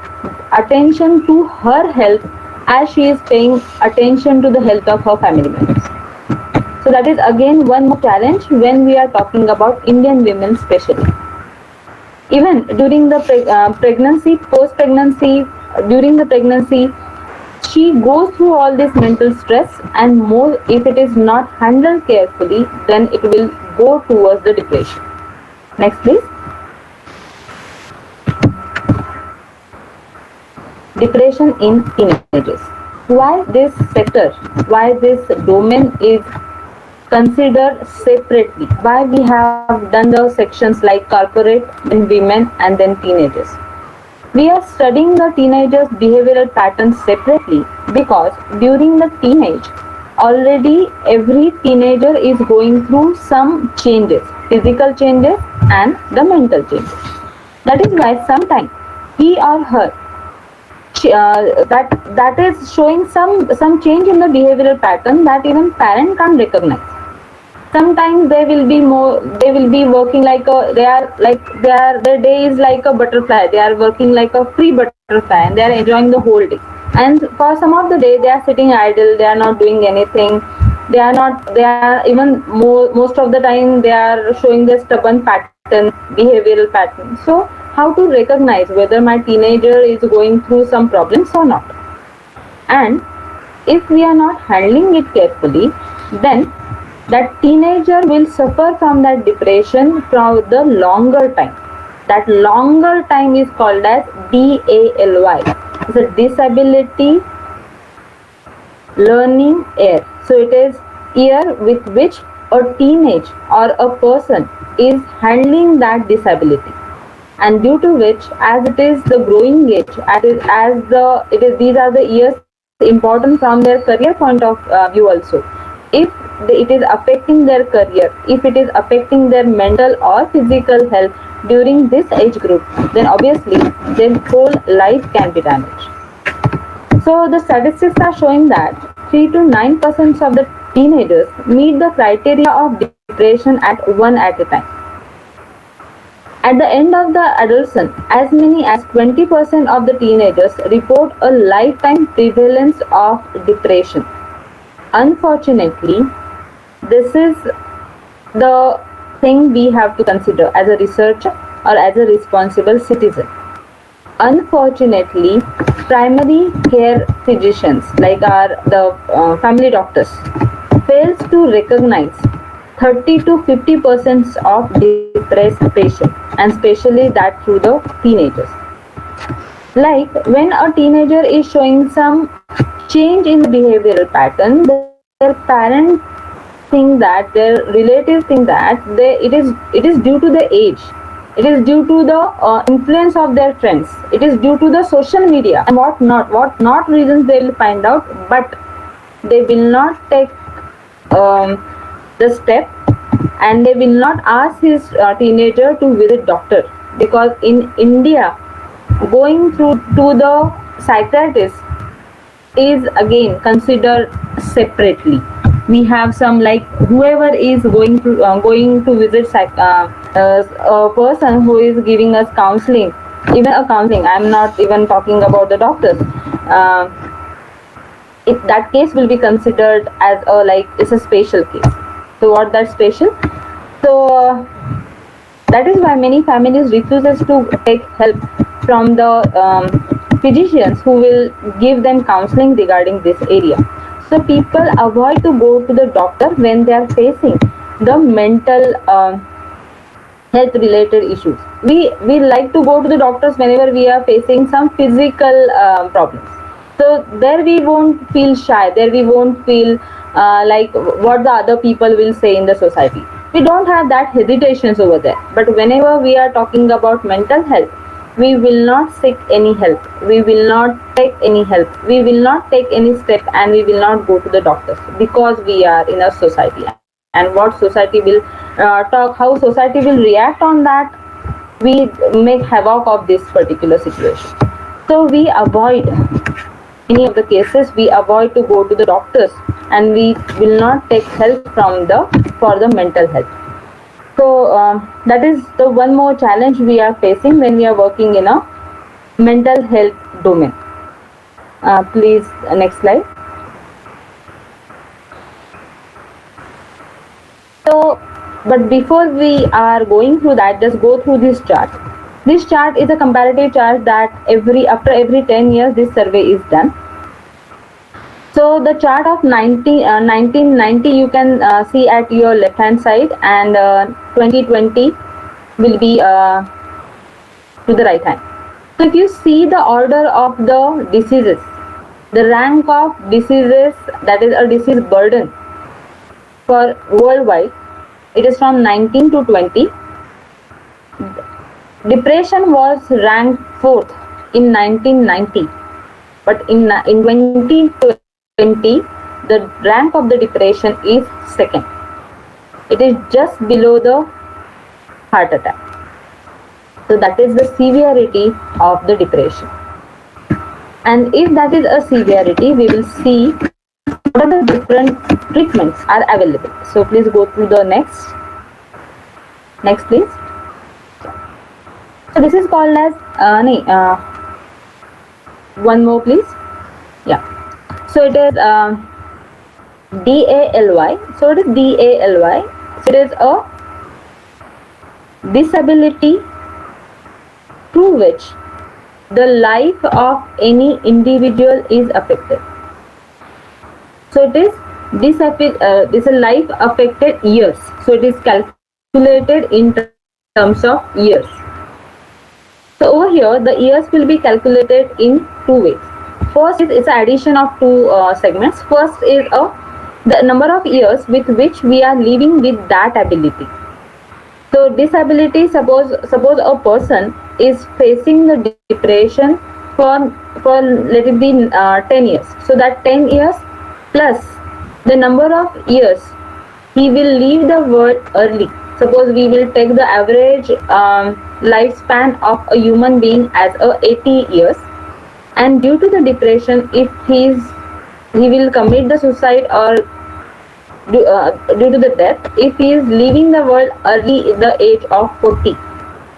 attention to her health as she is paying attention to the health of her family members. So that is again one more challenge when we are talking about Indian women, especially. Even during the pregnancy, post pregnancy, during the pregnancy, she goes through all this mental stress, and more if it is not handled carefully, then it will go towards the depression. Next please. Depression in teenagers. Why this sector, why this domain is considered separately, why we have done the sections like corporate, then women, and then teenagers. We are studying the teenagers' behavioral patterns separately because during the teenage, already every teenager is going through some changes, physical changes and the mental changes. That is why sometimes he or her that is showing some change in the behavioral pattern that even parent can't recognize. Sometimes they will be working like their day is like a butterfly. They are working like a free butterfly and they are enjoying the whole day. And for some of the day they are sitting idle, they are not doing anything. They are even most of the time they are showing the stubborn pattern, behavioral pattern. So how to recognize whether my teenager is going through some problems or not? And if we are not handling it carefully, then that teenager will suffer from that depression for the longer time. That longer time is called as DALY. It's a disability learning year. So it is year with which a teenage or a person is handling that disability, and due to which, as it is the growing age, these are the years important from their career point of view also. If it is affecting their career, if it is affecting their mental or physical health during this age group, then obviously their whole life can be damaged. So the statistics are showing that 3 to 9% of the teenagers meet the criteria of depression at a time. At the end of the adolescence, as many as 20% of the teenagers report a lifetime prevalence of depression. Unfortunately, this is the thing we have to consider as a researcher or as a responsible citizen. Unfortunately, primary care physicians like the family doctors fails to recognize 30 to 50% of depressed patients, and especially that through the teenagers. Like when a teenager is showing some change in the behavioral pattern, their parents think that, their relatives think that it is due to the age, it is due to the influence of their friends, it is due to the social media and what not reasons they will find out, but they will not take the step, and they will not ask his teenager to visit doctor, because in India going through to the psychiatrist is again considered separately. We have some, like whoever is going to visit a person who is giving us counseling, even a counseling, I'm not even talking about the doctors, uh, if that case will be considered as a, like it's a special case. So what that special, so that is why many families refuses to take help from the physicians who will give them counseling regarding this area. So people avoid to go to the doctor when they are facing the mental health related issues. We like to go to the doctors whenever we are facing some physical problems. So there we won't feel shy, there we won't feel like what the other people will say in the society. We don't have that hesitations over there. But whenever we are talking about mental health, we will not seek any help, we will not take any help, we will not take any step, and we will not go to the doctors, because we are in a society, and what society will talk, how society will react on that, we make havoc of this particular situation. So we avoid any of the cases, we avoid to go to the doctors, and we will not take help from the for the mental health. So that is the one more challenge we are facing when we are working in a mental health domain. Please, next slide. So, but before we are going through that, just go through this chart. This chart is a comparative chart that after every 10 years this survey is done. So the chart of 1990 you can see at your left hand side, and 2020 will be to the right hand. So if you see the order of the diseases, the rank of diseases, that is a disease burden for worldwide, it is from 19 to 20. Depression was ranked 4th in 1990, but in 2020 the rank of the depression is 2nd. It is just below the heart attack. So that is the severity of the depression. And if that is a severity, we will see what are the different treatments are available. So please go through the next please. So this is called as one more please. Yeah. So it is DALY. So it is DALY. So it is a disability through which the life of any individual is affected. So it is this is a life affected years. So it is calculated in terms of years. So over here the years will be calculated in two ways. First is it's addition of two segments. First is the number of years with which we are living with that ability. So disability, suppose a person is facing the depression for let it be 10 years. So that 10 years plus the number of years he will leave the world early. Suppose we will take the average lifespan of a human being as 80 years, and due to the depression, if he will commit the suicide or due to the death, if he is leaving the world early in the age of 40,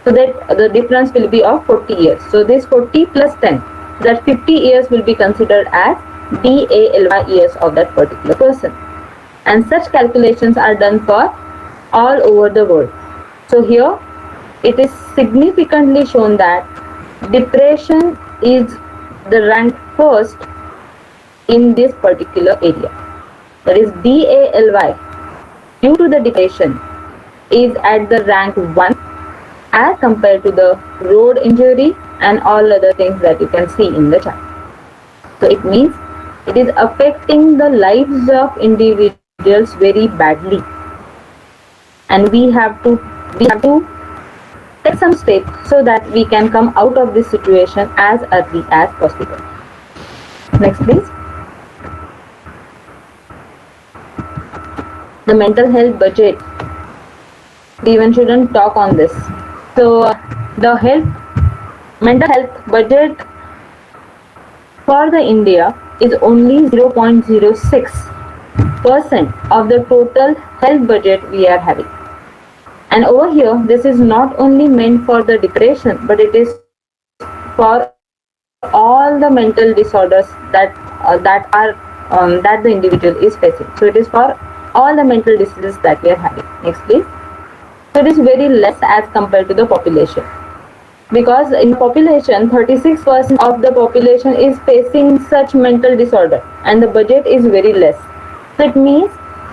so that the difference will be of 40 years. So this 40 plus 10, that 50 years will be considered as DALY years of that particular person. And such calculations are done for all over the world. So here it is significantly shown that depression is the rank first in this particular area. That is DALY. due to the depression is at the rank 1 as compared to the road injury and all other things that you can see in the chart. So it means it is affecting the lives of individuals very badly, and we have to take some steps so that we can come out of this situation as early as possible. Next, please. The mental health budget. We even shouldn't talk on this. So the mental health budget for the India is only 0.06% of the total health budget we are having. And over here, this is not only meant for the depression, but it is for all the mental disorders that the individual is facing. So it is for all the mental diseases that we are having. Next, please. So it is very less as compared to the population, because in the population, 36% of the population is facing such mental disorder, and the budget is very less. So it means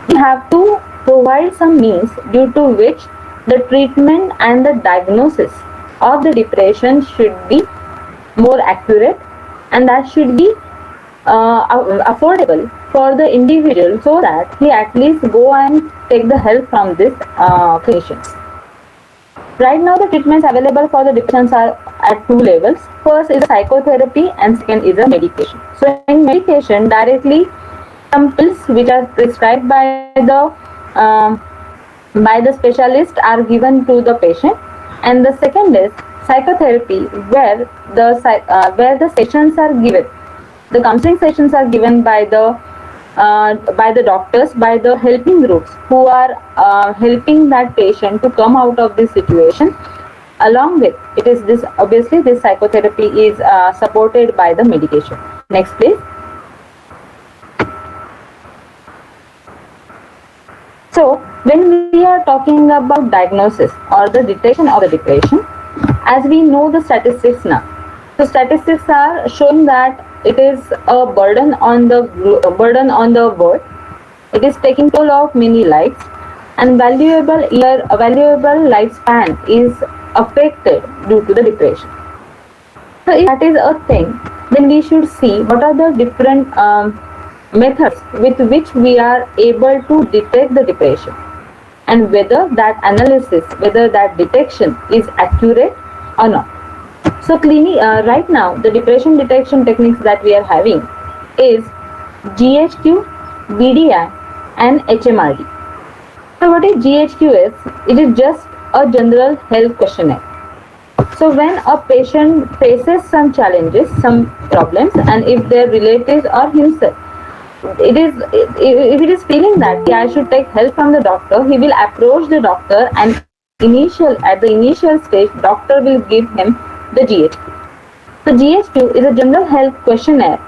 we have to provide some means due to which the treatment and the diagnosis of the depression should be more accurate, and that should be affordable for the individual, so that he at least go and take the help from this clinicians. Right now, the treatments available for the depressions are at 2 levels. First is psychotherapy, and second is a medication. So in medication, directly some pills which are prescribed by the specialist are given to the patient, and the second is psychotherapy, where the sessions are given. The counseling sessions are given by the doctors, by the helping groups who are helping that patient to come out of this situation. Along with it is this, obviously this psychotherapy is supported by the medication. Next, please. So when we are talking about diagnosis or the detection of the depression, as we know the statistics now, so statistics are showing that it is a burden on the world. It is taking toll of many lives, and valuable lifespan is affected due to the depression. So if that is a thing, then we should see what are the different methods with which we are able to detect the depression, and whether that analysis, whether that detection is accurate or not. So right now, the depression detection techniques that we are having is GHQ, BDI, and HMRD. So what is GHQ is? It is just a general health questionnaire. So when a patient faces some challenges, some problems, and if their relatives or himself, if it is feeling that I should take help from the doctor, he will approach the doctor, and at the initial stage, doctor will give him the GHQ. So GHQ is a general health questionnaire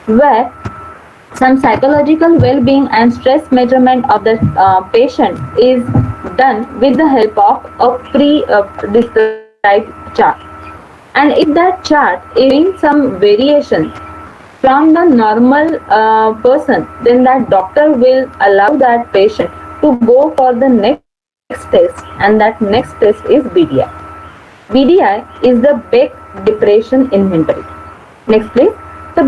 where some psychological well-being and stress measurement of the patient is done with the help of a pre-described chart. And if that chart is in some variation from the normal person, then that doctor will allow that patient to go for the next test, and that next test is BDI. BDI is the Beck Depression Inventory. Next, please. So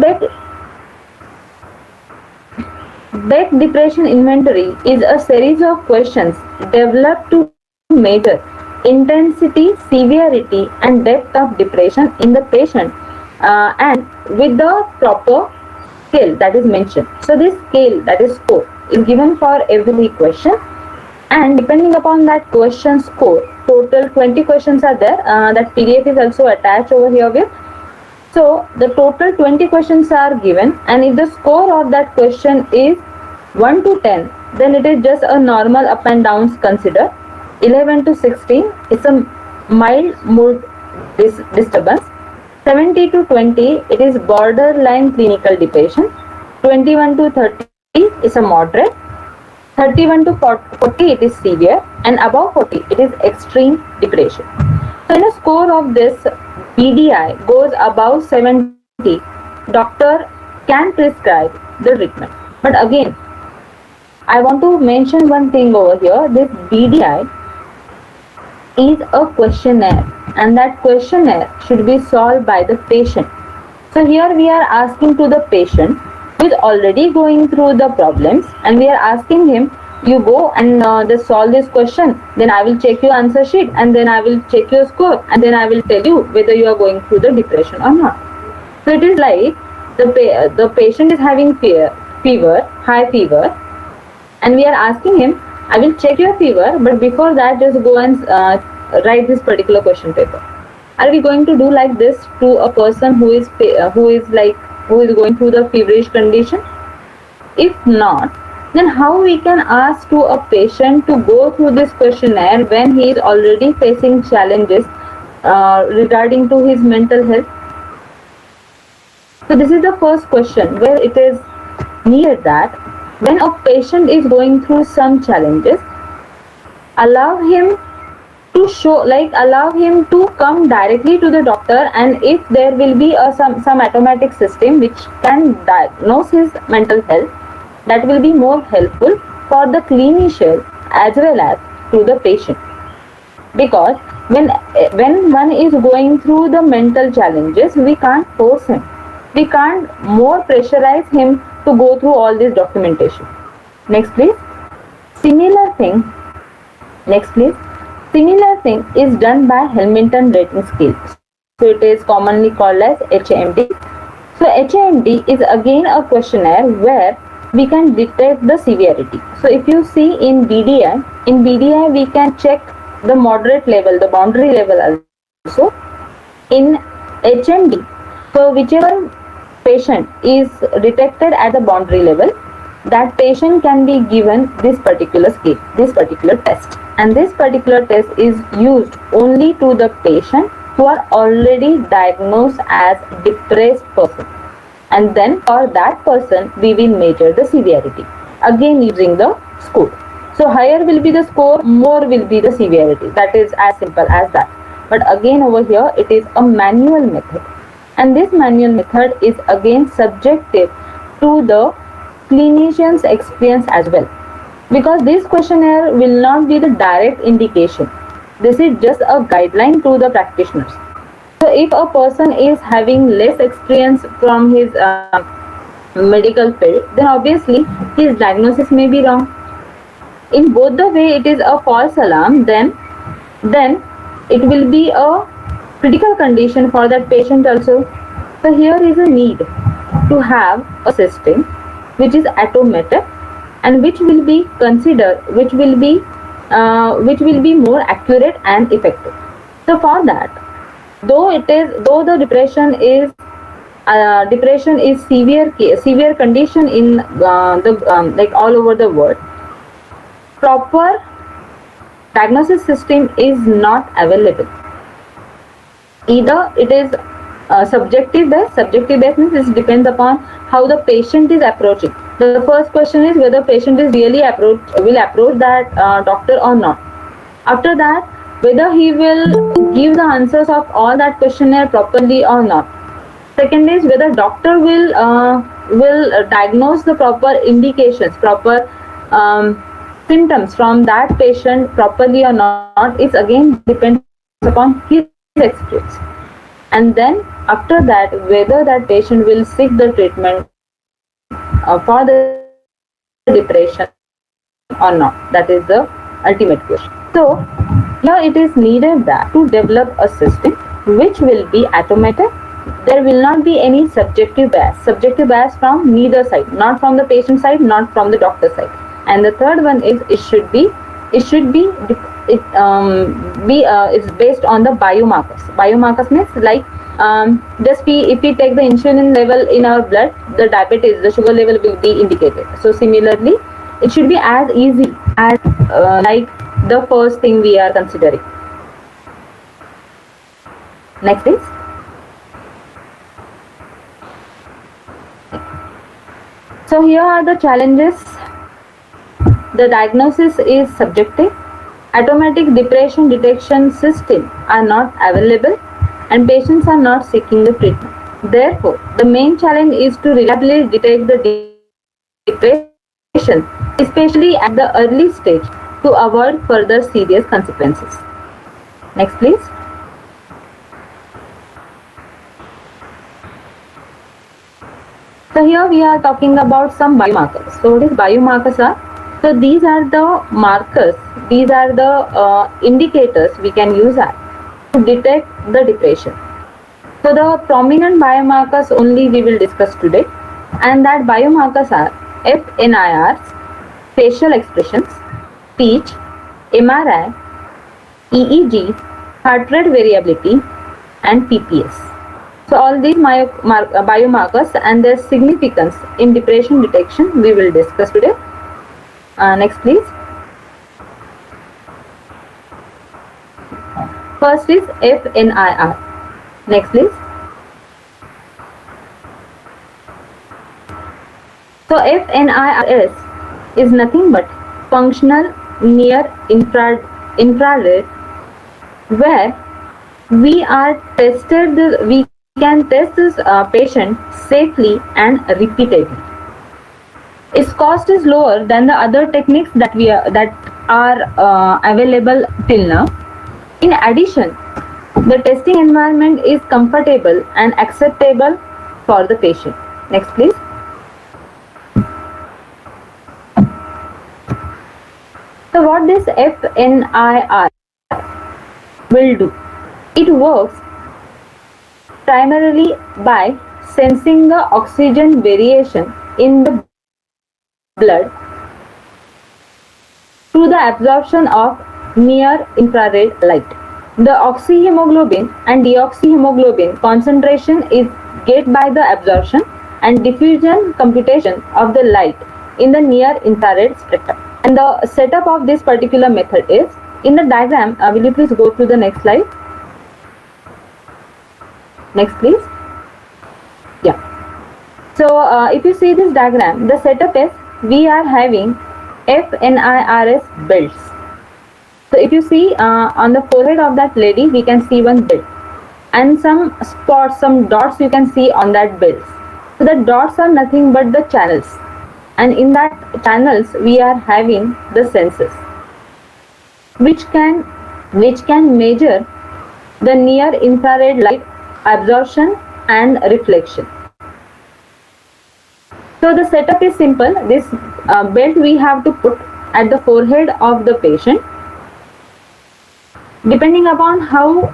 Beck Depression Inventory is a series of questions developed to measure intensity, severity, and depth of depression in the patient, and with the proper scale that is mentioned. So this scale, that is score, is given for every question, and depending upon that question score, total 20 questions are there. That PDF is also attached over here with. So the total 20 questions are given, and if the score of that question is 1 to 10, then it is just a normal up and downs consider. 11 to 16 is a mild mood disturbance. 70 to 20, it is borderline clinical depression. 21 to 30 is a moderate. 31 to 40, it is severe, and above 40, it is extreme depression. So in a score of this, BDI goes above 70, doctor can prescribe the treatment. But again, I want to mention one thing over here. This BDI is a questionnaire, and that questionnaire should be solved by the patient. So here we are asking to the patient who is already going through the problems, and we are asking him, you go and just solve this question, then I will check your answer sheet, and then I will check your score, and then I will tell you whether you are going through the depression or not. So it is like the patient is having fever, high fever, and we are asking him, I will check your fever, but before that just go and write this particular question paper. Are we going to do like this to a person who is going through the feverish condition? If not, then how we can ask to a patient to go through this questionnaire when he is already facing challenges regarding to his mental health? So this is the first question where it is needed that when a patient is going through some challenges, allow him to come directly to the doctor, and if there will be some automatic system which can diagnose his mental health, that will be more helpful for the clinician as well as to the patient. Because when one is going through the mental challenges, we can't force him, we can't more pressurize him to go through all this documentation. Next please. Similar thing is done by Hamilton rating scale. So it is commonly called as HAMD. So HAMD is again a questionnaire where we can detect the severity. So if you see in BDI we can check the moderate level, the boundary level also. In HMD, so whichever patient is detected at the boundary level, that patient can be given this particular scale, this particular test. And this particular test is used only to the patient who are already diagnosed as depressed person. And then for that person, we will measure the severity, again using the score. So higher will be the score, more will be the severity. That is as simple as that. But again over here, it is a manual method. And this manual method is again subjective to the clinician's experience as well. Because this questionnaire will not be the direct indication. This is just a guideline to the practitioners. So if a person is having less experience from his medical field, then obviously his diagnosis may be wrong. In both the way it is a false alarm, then it will be a critical condition for that patient also. So here is a need to have a system which is automated and which will be considered, which will be more accurate and effective. So for that, though the depression is severe condition in like all over the world, proper diagnosis system is not available. Either it is subjective based means it depends upon how the patient is approaching. The first question is whether patient is really will approach that doctor or not. After that, whether he will give the answers of all that questionnaire properly or not. Second is whether doctor will diagnose the proper indications, proper symptoms from that patient properly or not. It again depends upon his experience. And then after that, whether that patient will seek the treatment for the depression or not. That is the ultimate question. So here it is needed that to develop a system which will be automated. There will not be any subjective bias from neither side, not from the patient side, not from the doctor side. And the third one is it's based on the biomarkers. Biomarkers means like if we take the insulin level in our blood, the sugar level will be indicated. So similarly, it should be as easy as like the first thing we are considering. Next please. So here are the challenges. The diagnosis is subjective. Automatic depression detection system are not available and patients are not seeking the treatment. Therefore, the main challenge is to reliably detect the depression especially at the early stage, to avoid further serious consequences. Next, please. So here we are talking about some biomarkers. So what is biomarkers are? So these are the markers, these are the indicators we can use to detect the depression. So the prominent biomarkers only we will discuss today, and that biomarkers are FNIRs, facial expressions, speech, MRI, EEG, heart rate variability, and PPS. So all these biomarkers and their significance in depression detection we will discuss today. Next, please. First is FNIR. Next, please. So FNIRS is nothing but functional near infrared, where we can test this patient safely and repeatedly. Its cost is lower than the other techniques that are available till now. In addition, the testing environment is comfortable and acceptable for the patient. Next, please. So what this FNIR will do? It works primarily by sensing the oxygen variation in the blood through the absorption of near infrared light. The oxyhemoglobin and deoxyhemoglobin concentration is gauged by the absorption and diffusion computation of the light in the near infrared spectrum. And the setup of this particular method is in the diagram. Will you please go to the next slide? Next, please. Yeah. So if you see this diagram, the setup is we are having FNIRS belts. So if you see on the forehead of that lady, we can see one belt and some spots, some dots you can see on that belt. So the dots are nothing but the channels, and in that channels we are having the sensors which can measure the near infrared light absorption and reflection. So the setup is simple. This belt we have to put at the forehead of the patient. Depending upon how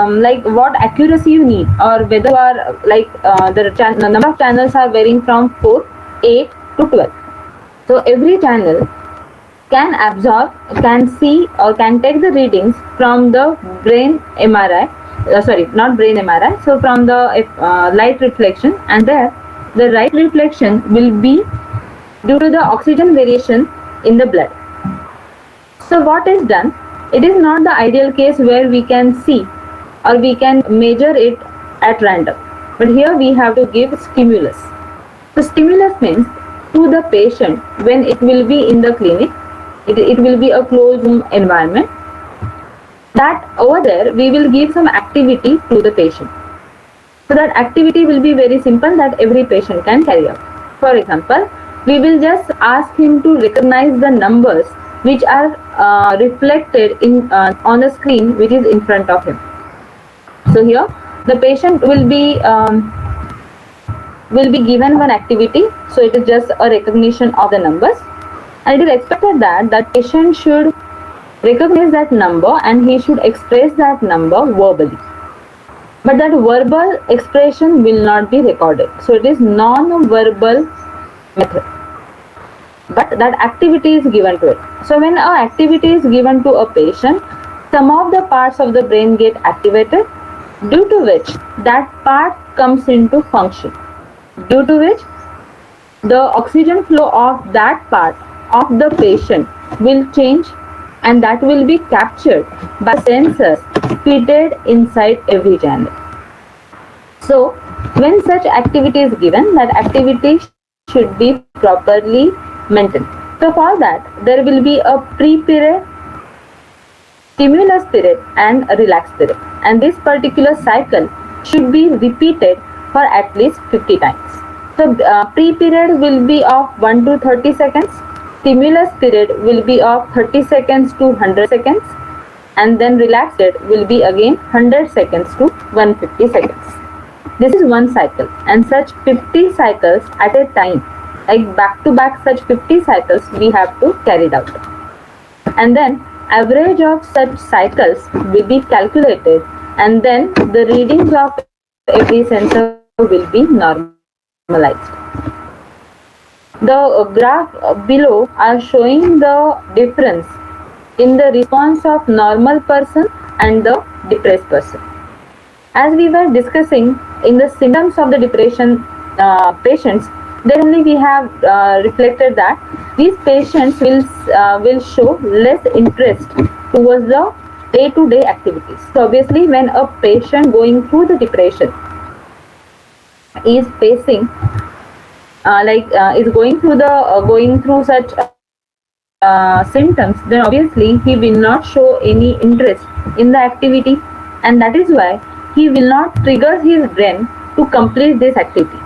like what accuracy you need, or whether you are like the number of channels are varying from 4, 8 to 12. So every channel can absorb, can see, or can take the readings from the brain MRI. Sorry, not brain MRI. So from the light reflection, and there the light reflection will be due to the oxygen variation in the blood. So what is done? It is not the ideal case where we can see or we can measure it at random, but here we have to give stimulus. So stimulus means to the patient when it will be in the clinic, it will be a closed room environment, that over there we will give some activity to the patient. So that activity will be very simple that every patient can carry out. For example, we will just ask him to recognize the numbers which are reflected in on the screen which is in front of him. So here the patient will be given one activity. So it is just a recognition of the numbers, and it is expected that that patient should recognize that number and he should express that number verbally. But that verbal expression will not be recorded. So it is non-verbal method, but that activity is given to it. So when an activity is given to a patient, some of the parts of the brain get activated, due to which that part comes into function, due to which the oxygen flow of that part of the patient will change, and that will be captured by sensors fitted inside every channel. So when such activity is given, that activity should be properly maintained. So for that there will be a pre-period, stimulus period and a relax period, and this particular cycle should be repeated for at least 50 times. So pre-period will be of 1 to 30 seconds, stimulus period will be of 30 seconds to 100 seconds, and then relaxed period will be again 100 seconds to 150 seconds. This is one cycle, and such 50 cycles at a time, like back to back such 50 cycles we have to carry it out. And then average of such cycles will be calculated, and then the readings of every sensor will be normalized. The graph below are showing the difference in the response of normal person and the depressed person. As we were discussing in the symptoms of the depression patients, then only we have reflected that these patients will show less interest towards the day-to-day activities. So obviously, when a patient going through the depression is facing is going through such symptoms, then obviously he will not show any interest in the activity, and that is why he will not trigger his brain to complete this activity,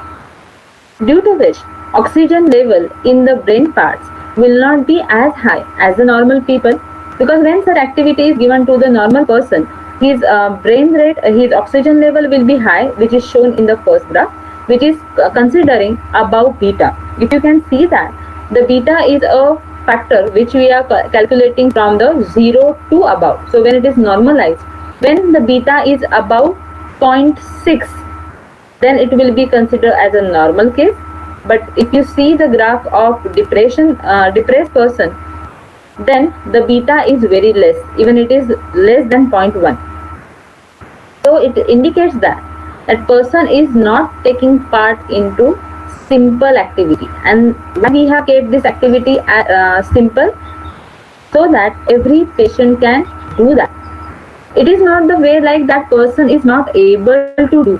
due to which oxygen level in the brain parts will not be as high as the normal people, because when such activity is given to the normal person, his brain rate, his oxygen level will be high, which is shown in the first graph, which is considering above beta. If you can see that the beta is a factor which we are calculating from the 0 to above. So when it is normalized, when the beta is above 0.6, then it will be considered as a normal case. But if you see the graph of depressed person, then the beta is very less, even it is less than 0.1. So it indicates that that person is not taking part into simple activity, and we have kept this activity simple so that every patient can do that. It is not the way like that person is not able to do.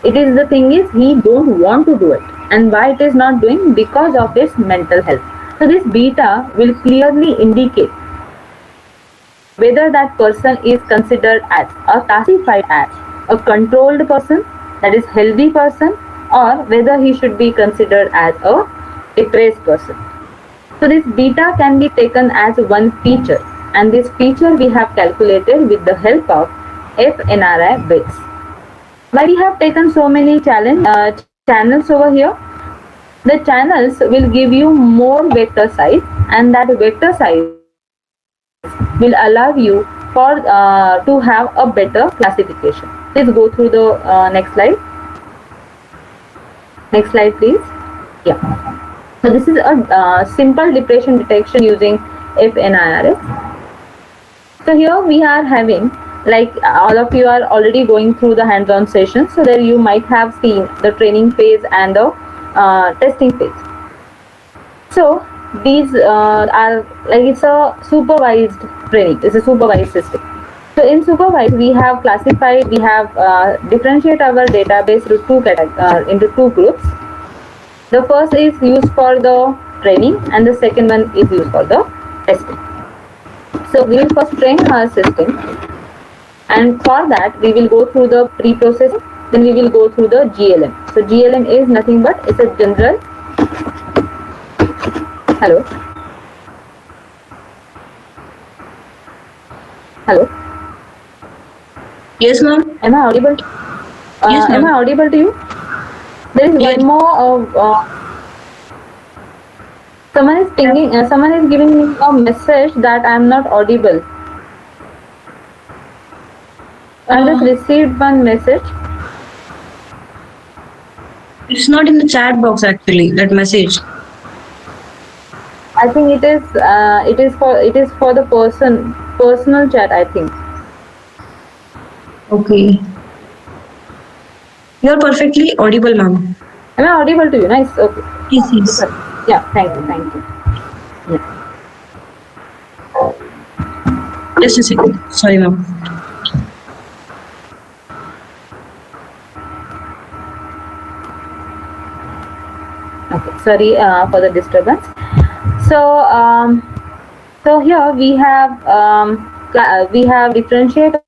It is the thing is he don't want to do it, and why it is not doing? Because of his mental health. So this beta will clearly indicate whether that person is considered as or classified as a controlled person, that is healthy person, or whether he should be considered as a depressed person. So this beta can be taken as one feature, and this feature we have calculated with the help of FNRI bits. Why we have taken so many channels over here? The channels will give you more vector size, and that vector size will allow you for to have a better classification. Please go through the next slide. Next slide, please. Yeah. So this is a simple depression detection using FNIRS. So here we are having, like all of you are already going through the hands-on session, so there you might have seen the training phase and the testing phase. So these are like it's a supervised training. It's a supervised system. So in supervised, we have classified, we have differentiate our database into two groups. The first is used for the training, and the second one is used for the testing. So we will first train our system, and for that we will go through the pre-processing, then we will go through the GLM. So GLM is nothing but it's a general. Hello. Hello. Yes, ma'am. Am I audible? Yes, ma'am. Am I audible to you? There is Yes. one more. Someone is pinging. Someone is giving me a message that I am not audible. I just received one message. It's not in the chat box actually, that message. I think it is. It is for the personal chat, I think. Okay. You are perfectly audible, ma'am. Am I audible to you? Nice. Okay. Yes, yes. Yeah. Thank you. Thank you. Yeah. Just a second. Sorry, ma'am. Okay. Sorry for the disturbance. So here we have differentiated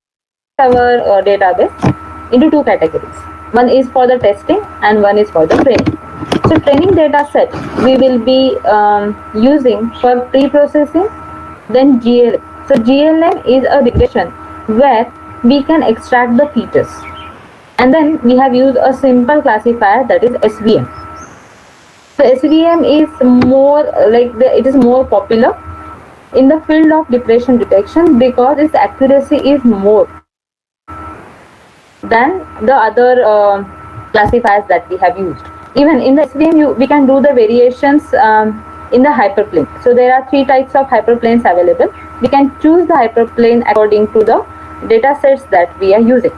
our database into two categories. One is for the testing and one is for the training. So training data set we will be using for pre-processing, then GLM. So GLM is a regression where we can extract the features, and then we have used a simple classifier, that is SVM. So SVM is more it is more popular in the field of depression detection because its accuracy is more than the other classifiers that we have used. Even in the SVM, we can do the variations in the hyperplane. So there are 3 types of hyperplanes available. We can choose the hyperplane according to the data sets that we are using.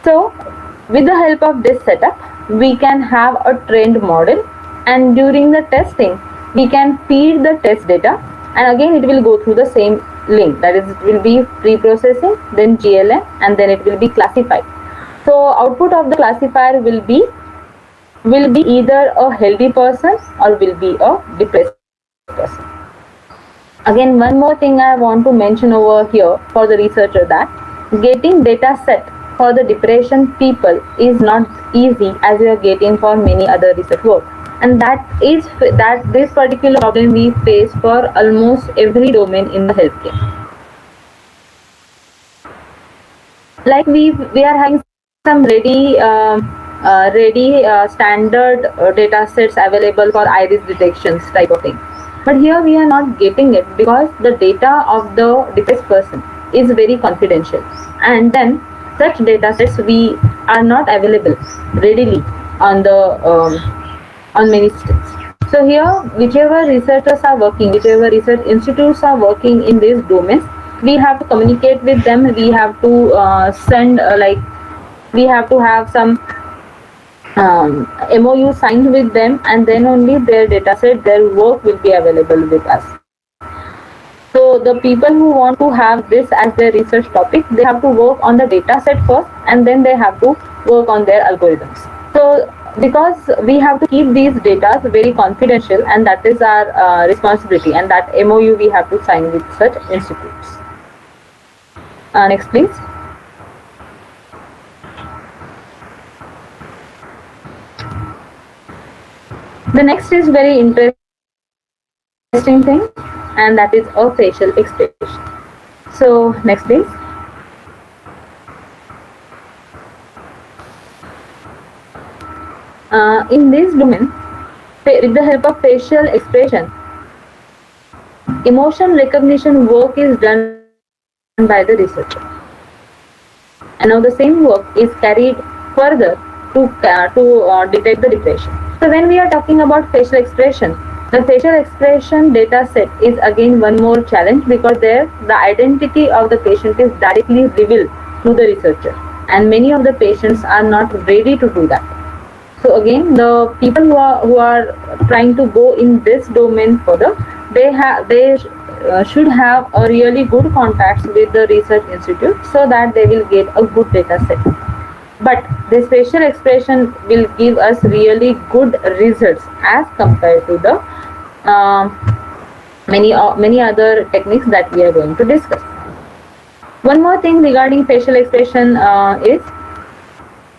So with the help of this setup, we can have a trained model, and during the testing, we can feed the test data, and again it will go through the same link, that is, it will be pre-processing, then GLM, and then it will be classified. So output of the classifier will be either a healthy person or will be a depressed person. Again, one more thing I want to mention over here for the researcher, that getting data set for the depression people is not easy as we are getting for many other research work, and that this particular problem we face for almost every domain in the healthcare. Like we are having some ready standard data sets available for iris detections type of thing, but here we are not getting it because the data of the depressed person is very confidential, and then such data sets we are not available readily on the on many systems. So here, whichever researchers are working, whichever research institutes are working in these domains, we have to communicate with them. We have to send we have to have some MOU signed with them, and then only their data set, their work will be available with us. So the people who want to have this as their research topic, they have to work on the data set first, and then they have to work on their algorithms. So because we have to keep these data very confidential, and that is our responsibility, and that MOU we have to sign with such institutes. Next please. The next is very interesting thing, and that is a facial expression. So next please. In this domain, with the help of facial expression, emotion recognition work is done by the researcher, and now the same work is carried further to detect the depression. So when we are talking about facial expression, the facial expression data set is again one more challenge, because there the identity of the patient is directly revealed to the researcher, and many of the patients are not ready to do that. So again, the people who are trying to go in this domain further, they should have a really good contacts with the research institute, so that they will get a good data set. But this facial expression will give us really good results as compared to the many other techniques that we are going to discuss. One more thing regarding facial expression is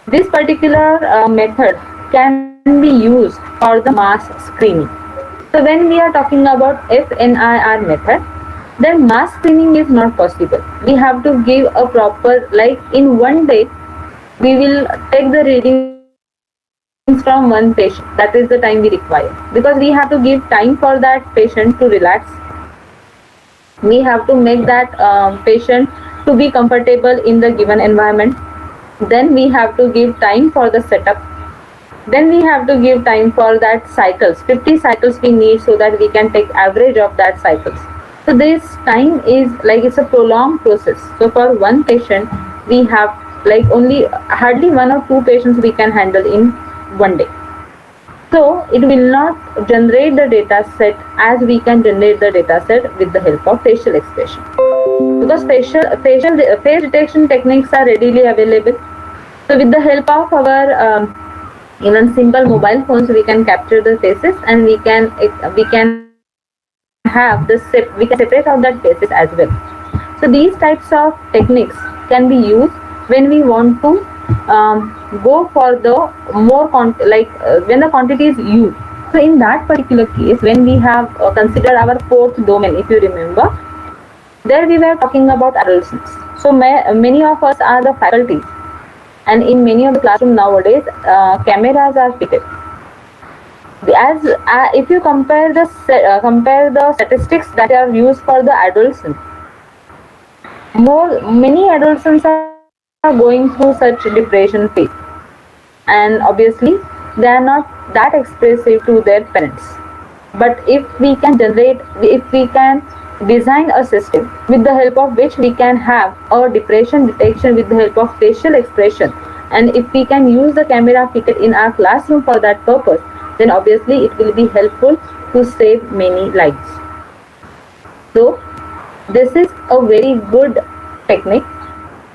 this particular method can be used for the mass screening. So when we are talking about FNIR method, then mass screening is not possible. We have to give a proper, in one day, we will take the readings from one patient. That is the time we require, because we have to give time for that patient to relax. We have to make that patient to be comfortable in the given environment. Then we have to give time for the setup. Then we have to give time for that cycles. 50 cycles we need, so that we can take average of that cycles. So this time is it's a prolonged process. So for one patient, we have only hardly 1 or 2 patients we can handle in one day. So it will not generate the data set as we can generate the data set with the help of facial expression, because face detection techniques are readily available. So with the help of our even simple mobile phones, we can capture the faces, and we can separate out that faces as well. So these types of techniques can be used when we want to go for the more when the quantity is used. So in that particular case, when we have considered our fourth domain, if you remember, there we were talking about adolescents. So many of us are the faculty, and in many of the classroom nowadays, cameras are fitted. As if you compare the statistics that are used for the adolescents, many adolescents are going through such depression phase, and obviously they are not that expressive to their parents. But if we can design a system with the help of which we can have a depression detection with the help of facial expression, and if we can use the camera fitted in our classroom for that purpose, then obviously it will be helpful to save many lives. So this is a very good technique.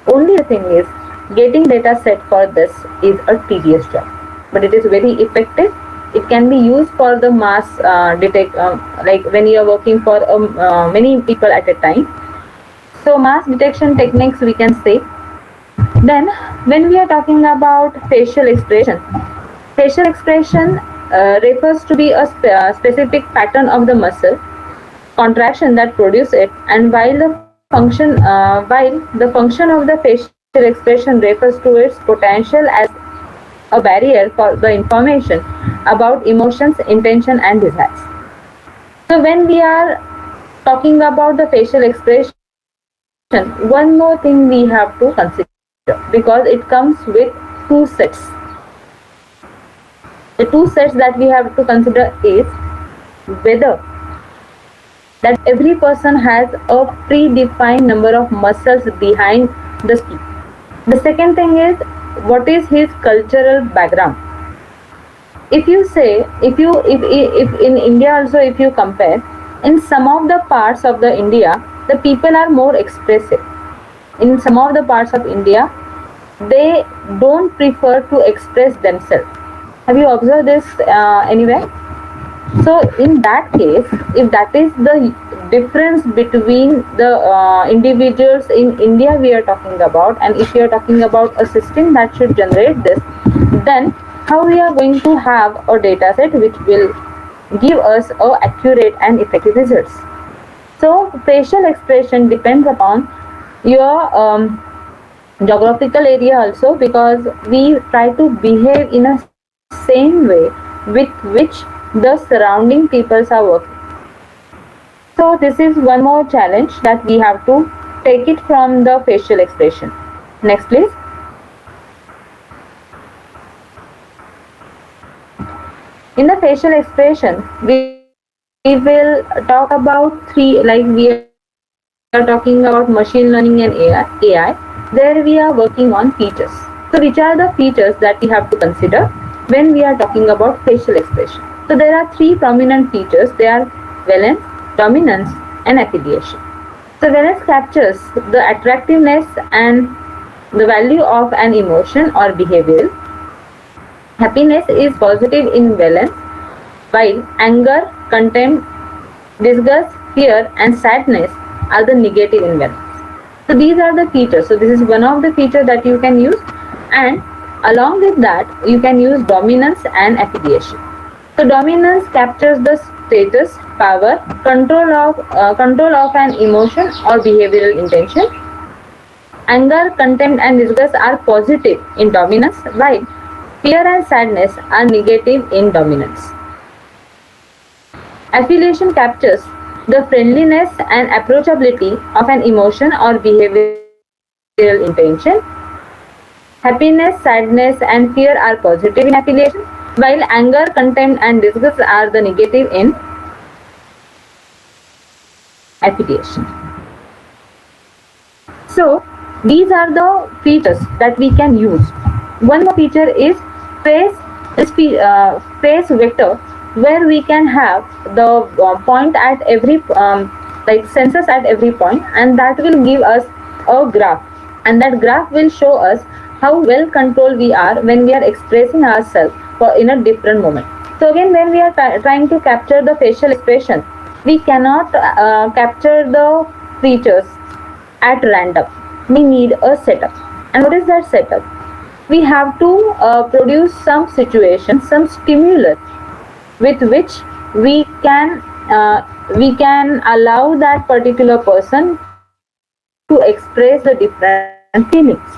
Only the thing is, getting data set for this is a tedious job, but it is very effective. It can be used for the mass like when you are working for many people at a time. So mass detection techniques we can say. Then when we are talking about facial expression refers to be a specific pattern of the muscle contraction that produce it, and while the function of the facial expression refers to its potential as a barrier for the information about emotions, intention, and desires. So when we are talking about the facial expression, one more thing we have to consider, because it comes with two sets. The two sets that we have to consider is whether that every person has a predefined number of muscles behind the speech. The second thing is, what is his cultural background. If you say, if in India also, if you compare, in some of the parts of the India, the people are more expressive. In some of the parts of India, they don't prefer to express themselves. Have you observed this anywhere? So in that case, if that is the difference between the individuals in India we are talking about, and if we are talking about a system that should generate this, then how we are going to have a data set which will give us accurate and effective results. So facial expression depends upon your geographical area also, because we try to behave in a same way with which the surrounding peoples are working. So this is one more challenge that we have to take it from the facial expression. Next please. In the facial expression, we will talk about three, like we are talking about machine learning and AI. There we are working on features. So which are the features that we have to consider when we are talking about facial expression? So there are three prominent features. They are valence, dominance, and affiliation. So valence captures the attractiveness and the value of an emotion or behavior. Happiness is positive in valence, while anger, contempt, disgust, fear, and sadness are the negative in valence. So these are the features. So this is one of the features that you can use, and along with that you can use dominance and affiliation. So dominance captures the status, power, control of an emotion or behavioral intention. Anger, contempt, and disgust are positive in dominance, while fear and sadness are negative in dominance. Affiliation captures the friendliness and approachability of an emotion or behavioral intention. Happiness, sadness, and fear are positive in affiliation, while anger, contempt, and disgust are the negative in affiliation. So these are the features that we can use. One more feature is face vector, where we can have the point at every like sensors at every point, and that will give us a graph, and that graph will show us how well controlled we are when we are expressing ourselves in a different moment. So again, when we are trying to capture the facial expression, we cannot capture the features at random. We need a setup. And what is that setup? we have to produce some situation, some stimulus with which we can allow that particular person to express the different feelings.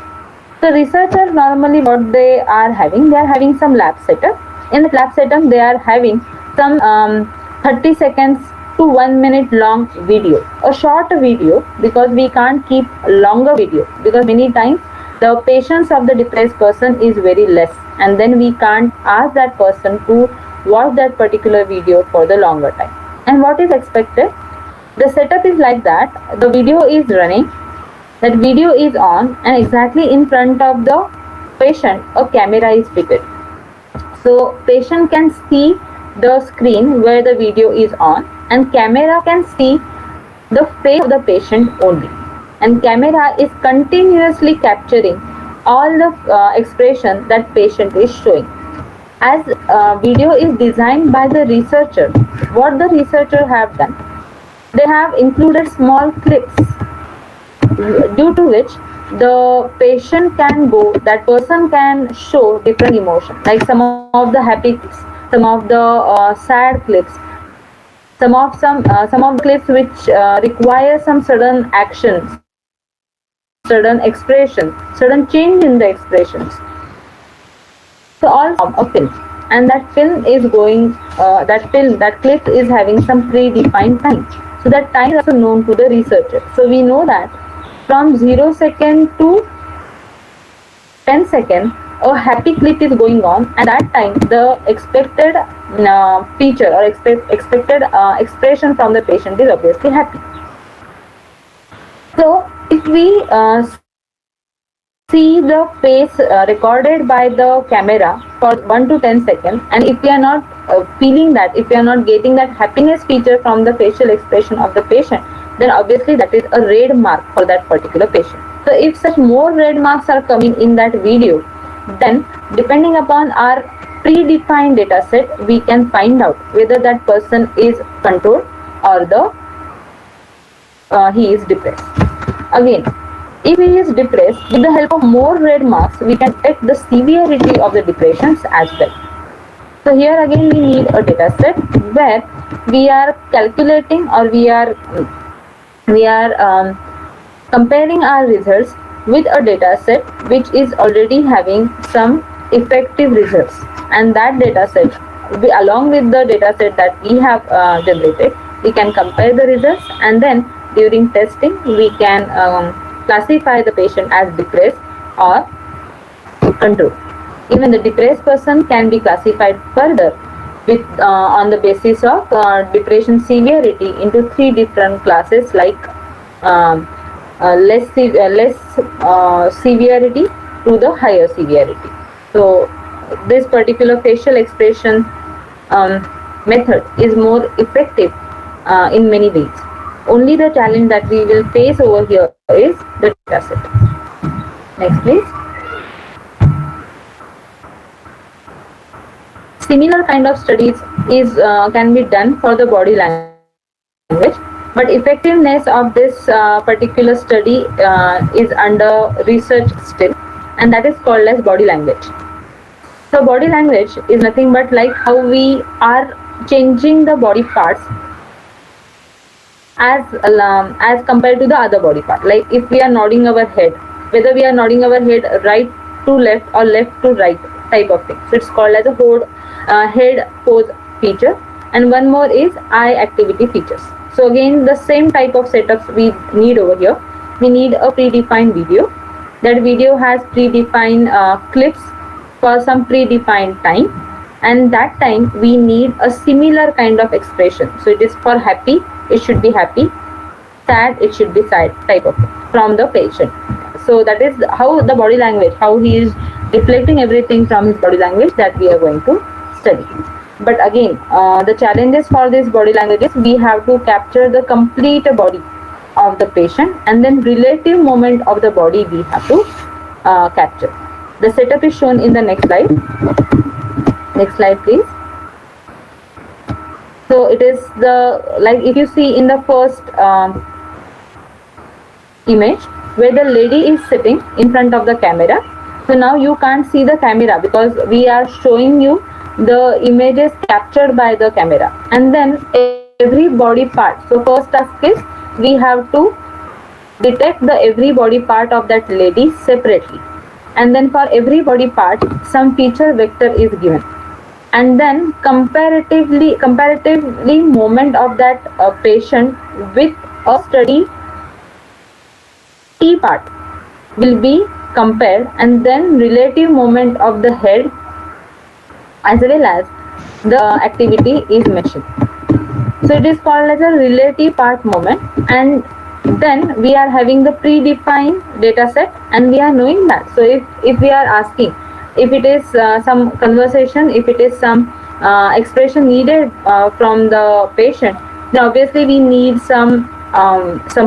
So researchers normally what they are having, they are having some lab setup. In that lab setup, they are having some 30 seconds to 1 minute long video, a short video, because we can't keep longer video, because many times the patience of the depressed person is very less, and then we can't ask that person to watch that particular video for the longer time. And what is expected, the setup is like that: the video is running, that video is on, and exactly in front of the patient a camera is fitted. So patient can see the screen where the video is on, and camera can see the face of the patient only, and camera is continuously capturing all the expression that patient is showing. As video is designed by the researcher, what the researcher have done, they have included small clips due to which the patient can go, that person can show different emotion, like some of the happy clips, some of the sad clips, some of the clips which require some sudden action, sudden expression, sudden change in the expressions. So all form a film, and that film is going, that clip is having some predefined time. So that time is also known to the researcher. So we know that from 0 second to 10 second, a happy clip is going on, and that time the expected feature or expected expression from the patient is obviously happy. So if we see the face recorded by the camera for 1 to 10 seconds, and if we are not feeling that, if we are not getting that happiness feature from the facial expression of the patient, then obviously that is a red mark for that particular patient. So if such more red marks are coming in that video, then depending upon our predefined data set, we can find out whether that person is controlled or he is depressed. Again, if he is depressed, with the help of more red marks, we can check the severity of the depressions as well. So here again we need a data set where we are calculating, or we are comparing our results with a data set which is already having some effective results, and that data set, along with the data set that we have generated, we can compare the results, and then during testing we can classify the patient as depressed or controlled. Even the depressed person can be classified further with on the basis of depression severity into 3 different classes, like less severity to the higher severity. So this particular facial expression method is more effective in many ways. Only the challenge that we will face over here is the data set. Next please. Similar kind of studies is can be done for the body language, but effectiveness of this particular study is under research still, and that is called as body language. So body language is nothing but like how we are changing the body parts as compared to the other body part. Like if we are nodding our head, whether we are nodding our head right to left or left to right type of thing. So it's called as a head pose feature, and one more is eye activity features. So again the same type of setups we need over here. We need a predefined video. That video has predefined clips for some predefined time, and that time we need a similar kind of expression. So it is for happy, it should be happy, sad, it should be sad type of thing from the patient. So that is how the body language, how he is reflecting everything from his body language, that we are going to study. But again, the challenges for this body language is we have to capture the complete body of the patient, and then relative movement of the body we have to capture. The setup is shown in the next slide. Next slide please. So it is like if you see in the first image where the lady is sitting in front of the camera, So now you can't see the camera because we are showing you the images captured by the camera. And then every body part. So first task is we have to detect the every body part of that lady separately. And then for every body part, some feature vector is given. And then comparatively movement of that patient with a study T part will be compared, and then relative movement of the head as well as the activity is mentioned. So it is called as a relative part movement, and then we are having the predefined data set and we are knowing that. So if we are asking if it is some conversation, if it is some expression needed from the patient, then obviously we need some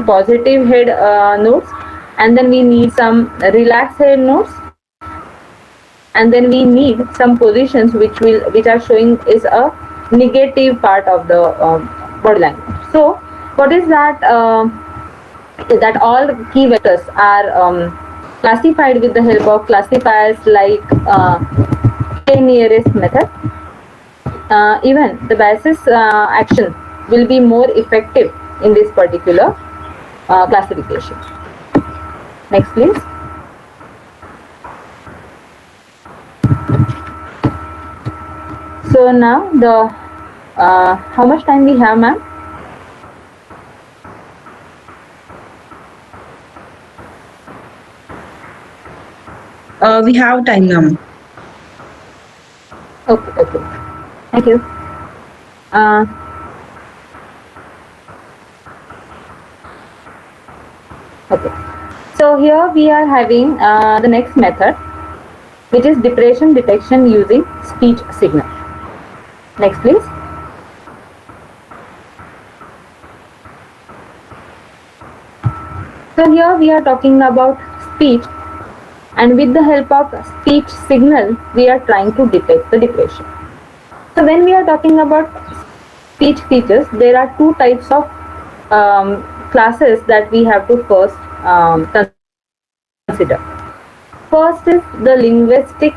positive head notes, and then we need some relaxed head notes, and then we need some positions which are showing is a negative part of the body language. So what is that? That all key vectors are classified with the help of classifiers like k-nearest method. Even the basis action will be more effective in this particular classification. Next, please. So now the how much time we have, ma'am? We have time, ma'am. Okay. Thank you. Uh, okay. So here we are having the next method, which is depression detection using speech signal. Next, please. So here we are talking about speech, and with the help of speech signal, we are trying to detect the depression. So when we are talking about speech features, there are two types of classes that we have to first consider. First is the linguistic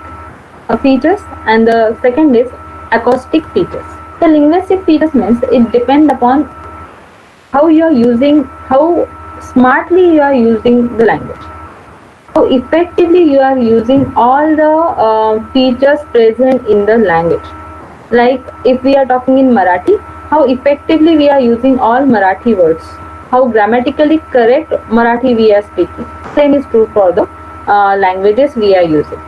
features, and the second is acoustic features. The linguistic features means it depends upon how you are using, how smartly you are using the language, how effectively you are using all the features present in the language. Like if we are talking in Marathi, how effectively we are using all Marathi words, how grammatically correct Marathi we are speaking. Same is true for the languages we are using.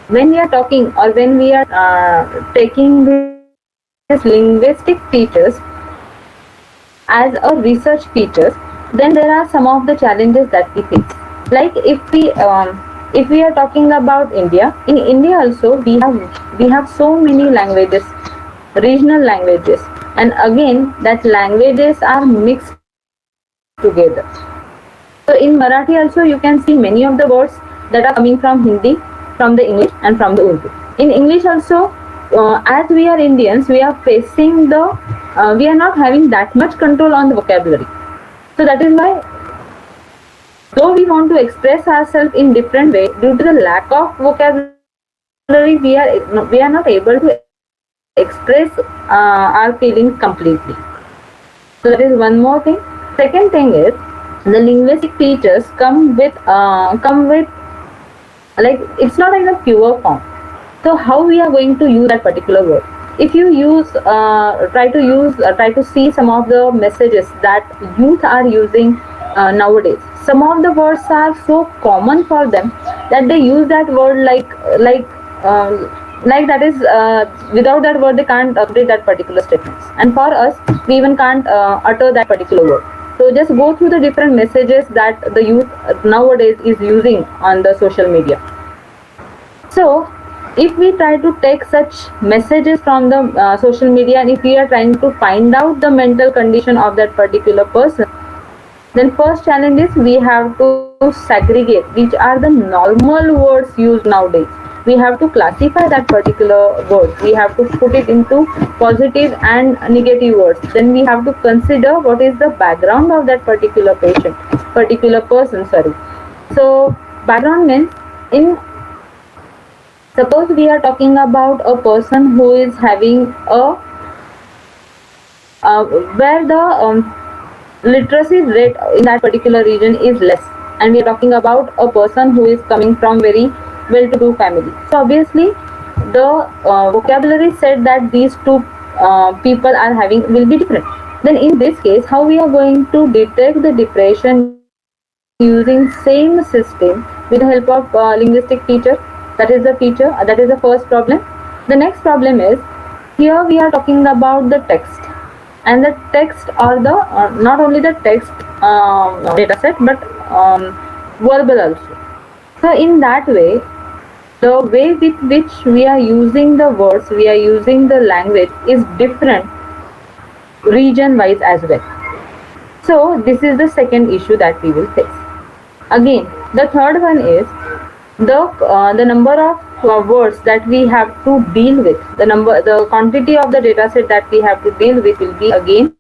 When we are talking or when we are taking these linguistic features as a research features, then there are some of the challenges that we face. Like if we are talking about India, in India also we have so many languages, regional languages, and again that languages are mixed together. So in Marathi also you can see many of the words that are coming from Hindi, from the English, and from the Urdu. In English also, as we are Indians, we are facing we are not having that much control on the vocabulary. So that is why, though we want to express ourselves in different way, due to the lack of vocabulary, we are not able to express our feelings completely. So that is one more thing. Second thing is the linguistic features come with like it's not in a pure form. So how we are going to use that particular word? If you try to see some of the messages that youth are using nowadays. Some of the words are so common for them that they use that word like that is without that word they can't complete that particular statements. And for us, we even can't utter that particular word. So just go through the different messages that the youth nowadays is using on the social media. So if we try to take such messages from the social media, and if we are trying to find out the mental condition of that particular person, then first challenge is we have to segregate which are the normal words used nowadays. We have to classify that particular word. We have to put it into positive and negative words. Then we have to consider what is the background of that particular person. So background means In suppose we are talking about a person who is having a where the literacy rate in that particular region is less, and we are talking about a person who is coming from very well-to-do family. So obviously the vocabulary set that these two people are having will be different. Then in this case, how we are going to detect the depression using same system with the help of linguistic feature? That is the feature, that is the first problem. The next problem is, here we are talking about the text, and the text or the not only the text data set, but verbal also. So in that way, the way with which we are using the words, we are using the language is different region wise as well. So this is the second issue that we will face. Again, the third one is the number of words that we have to deal with. The quantity of the data set that we have to deal with will be again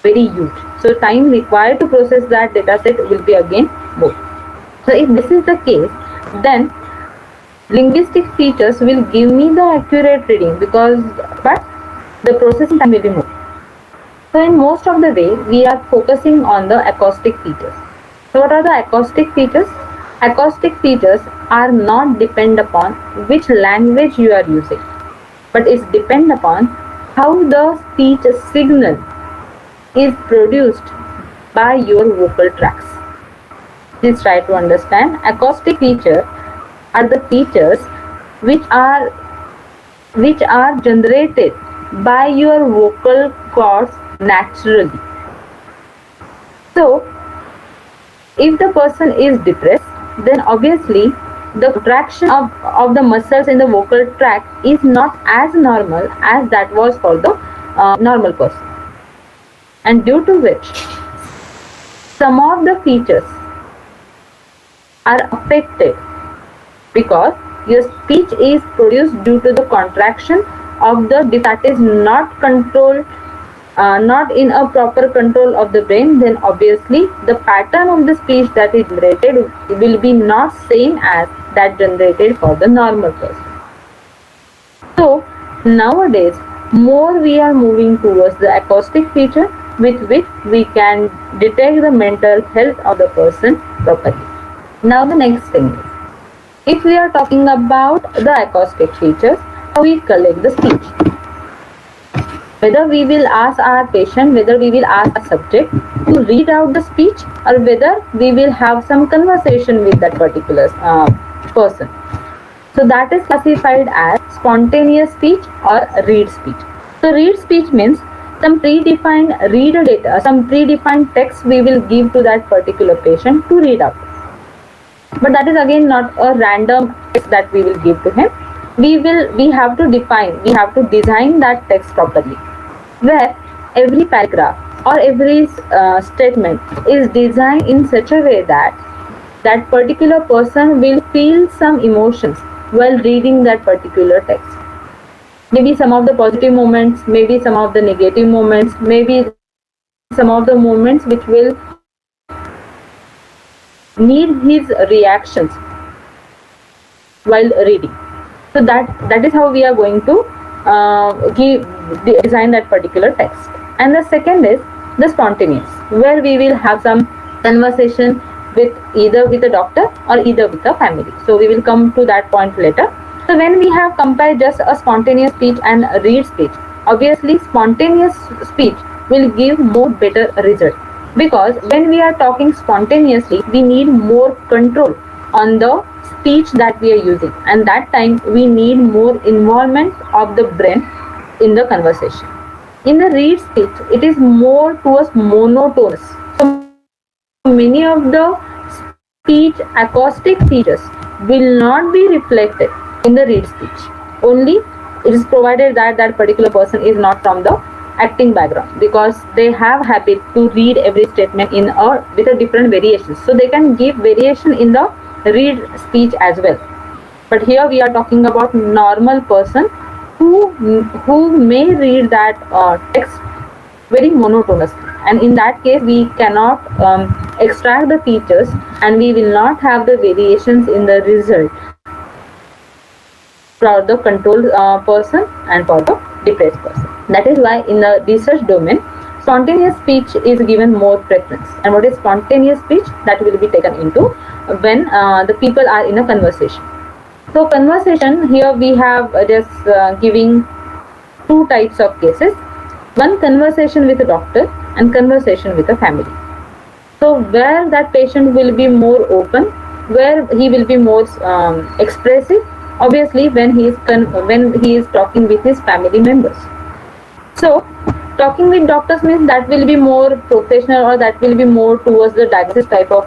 very huge. So time required to process that data set will be again more. So if this is the case, then linguistic features will give me the accurate reading, because but the processing time will be more. So in most of the way, we are focusing on the acoustic features. So what are the acoustic features? Acoustic features are not depend upon which language you are using, but it's depend upon how the speech signal is produced by your vocal tracks. Please try to understand. Acoustic features are the features which are generated by your vocal cords naturally. So if the person is depressed, then obviously the contraction of the muscles in the vocal tract is not as normal as that was for the normal person, and due to which some of the features are affected, because your speech is produced due to the contraction of the that is not controlled, not in a proper control of the brain. Then obviously the pattern of the speech that is generated will be not same as that generated for the normal person. So nowadays more we are moving towards the acoustic feature, with which we can detect the mental health of the person properly. Now the next thing is, if we are talking about the acoustic features, how we collect the speech. Whether we will ask our patient, whether we will ask our subject to read out the speech, or whether we will have some conversation with that particular person. So that is classified as spontaneous speech or read speech. So read speech means some predefined reader data, some predefined text we will give to that particular patient to read out. But that is again not a random text that we will give to him. We have to design that text properly, where every paragraph or every statement is designed in such a way that that particular person will feel some emotions while reading that particular text. Maybe some of the positive moments, maybe some of the negative moments, maybe some of the moments which will need his reactions while reading. So that is how we are going to design that particular text. And the second is the spontaneous, where we will have some conversation with either with a doctor or either with a family. So we will come to that point later. So when we have compared just a spontaneous speech and a read speech, obviously spontaneous speech will give more better result, because when we are talking spontaneously, we need more control on the speech that we are using, and that time we need more involvement of the brain in the conversation. In the read speech, it is more towards monotonous. So many of the speech acoustic features will not be reflected in the read speech. Only it is provided that that particular person is not from the acting background, because they have habit to read every statement in a with a different variations, so they can give variation in the read speech as well. But here we are talking about normal person who may read that text very monotonously, and in that case we cannot extract the features, and we will not have the variations in the result for the controlled person and for the depressed person. That is why in the research domain, spontaneous speech is given more preference. And what is spontaneous speech? That will be taken into when the people are in a conversation. So conversation, here we have just giving two types of cases. One, conversation with a doctor, and conversation with a family. So where that patient will be more open, where he will be more expressive, obviously when he is talking with his family members. So talking with doctors means that will be more professional, or that will be more towards the diagnosis type of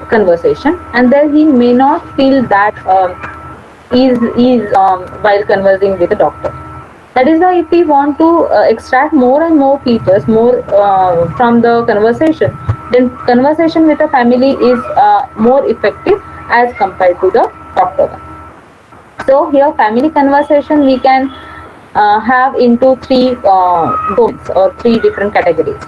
conversation, and then he may not feel that ease while conversing with a doctor. That is why if we want to extract more and more features, more from the conversation, then conversation with a family is more effective as compared to the doctor one. So here family conversation we can have into three domains or three different categories,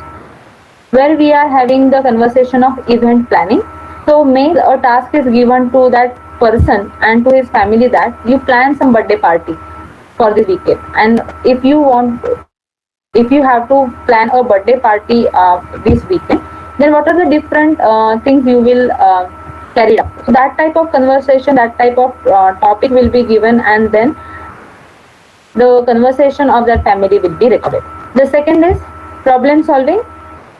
where we are having the conversation of event planning. So main a task is given to that person and to his family that you plan some birthday party for the weekend, and if you have to plan a birthday party this weekend, then what are the different things you will carry out. So that type of conversation, that type of topic will be given, and then the conversation of that family will be recorded. The second is problem solving.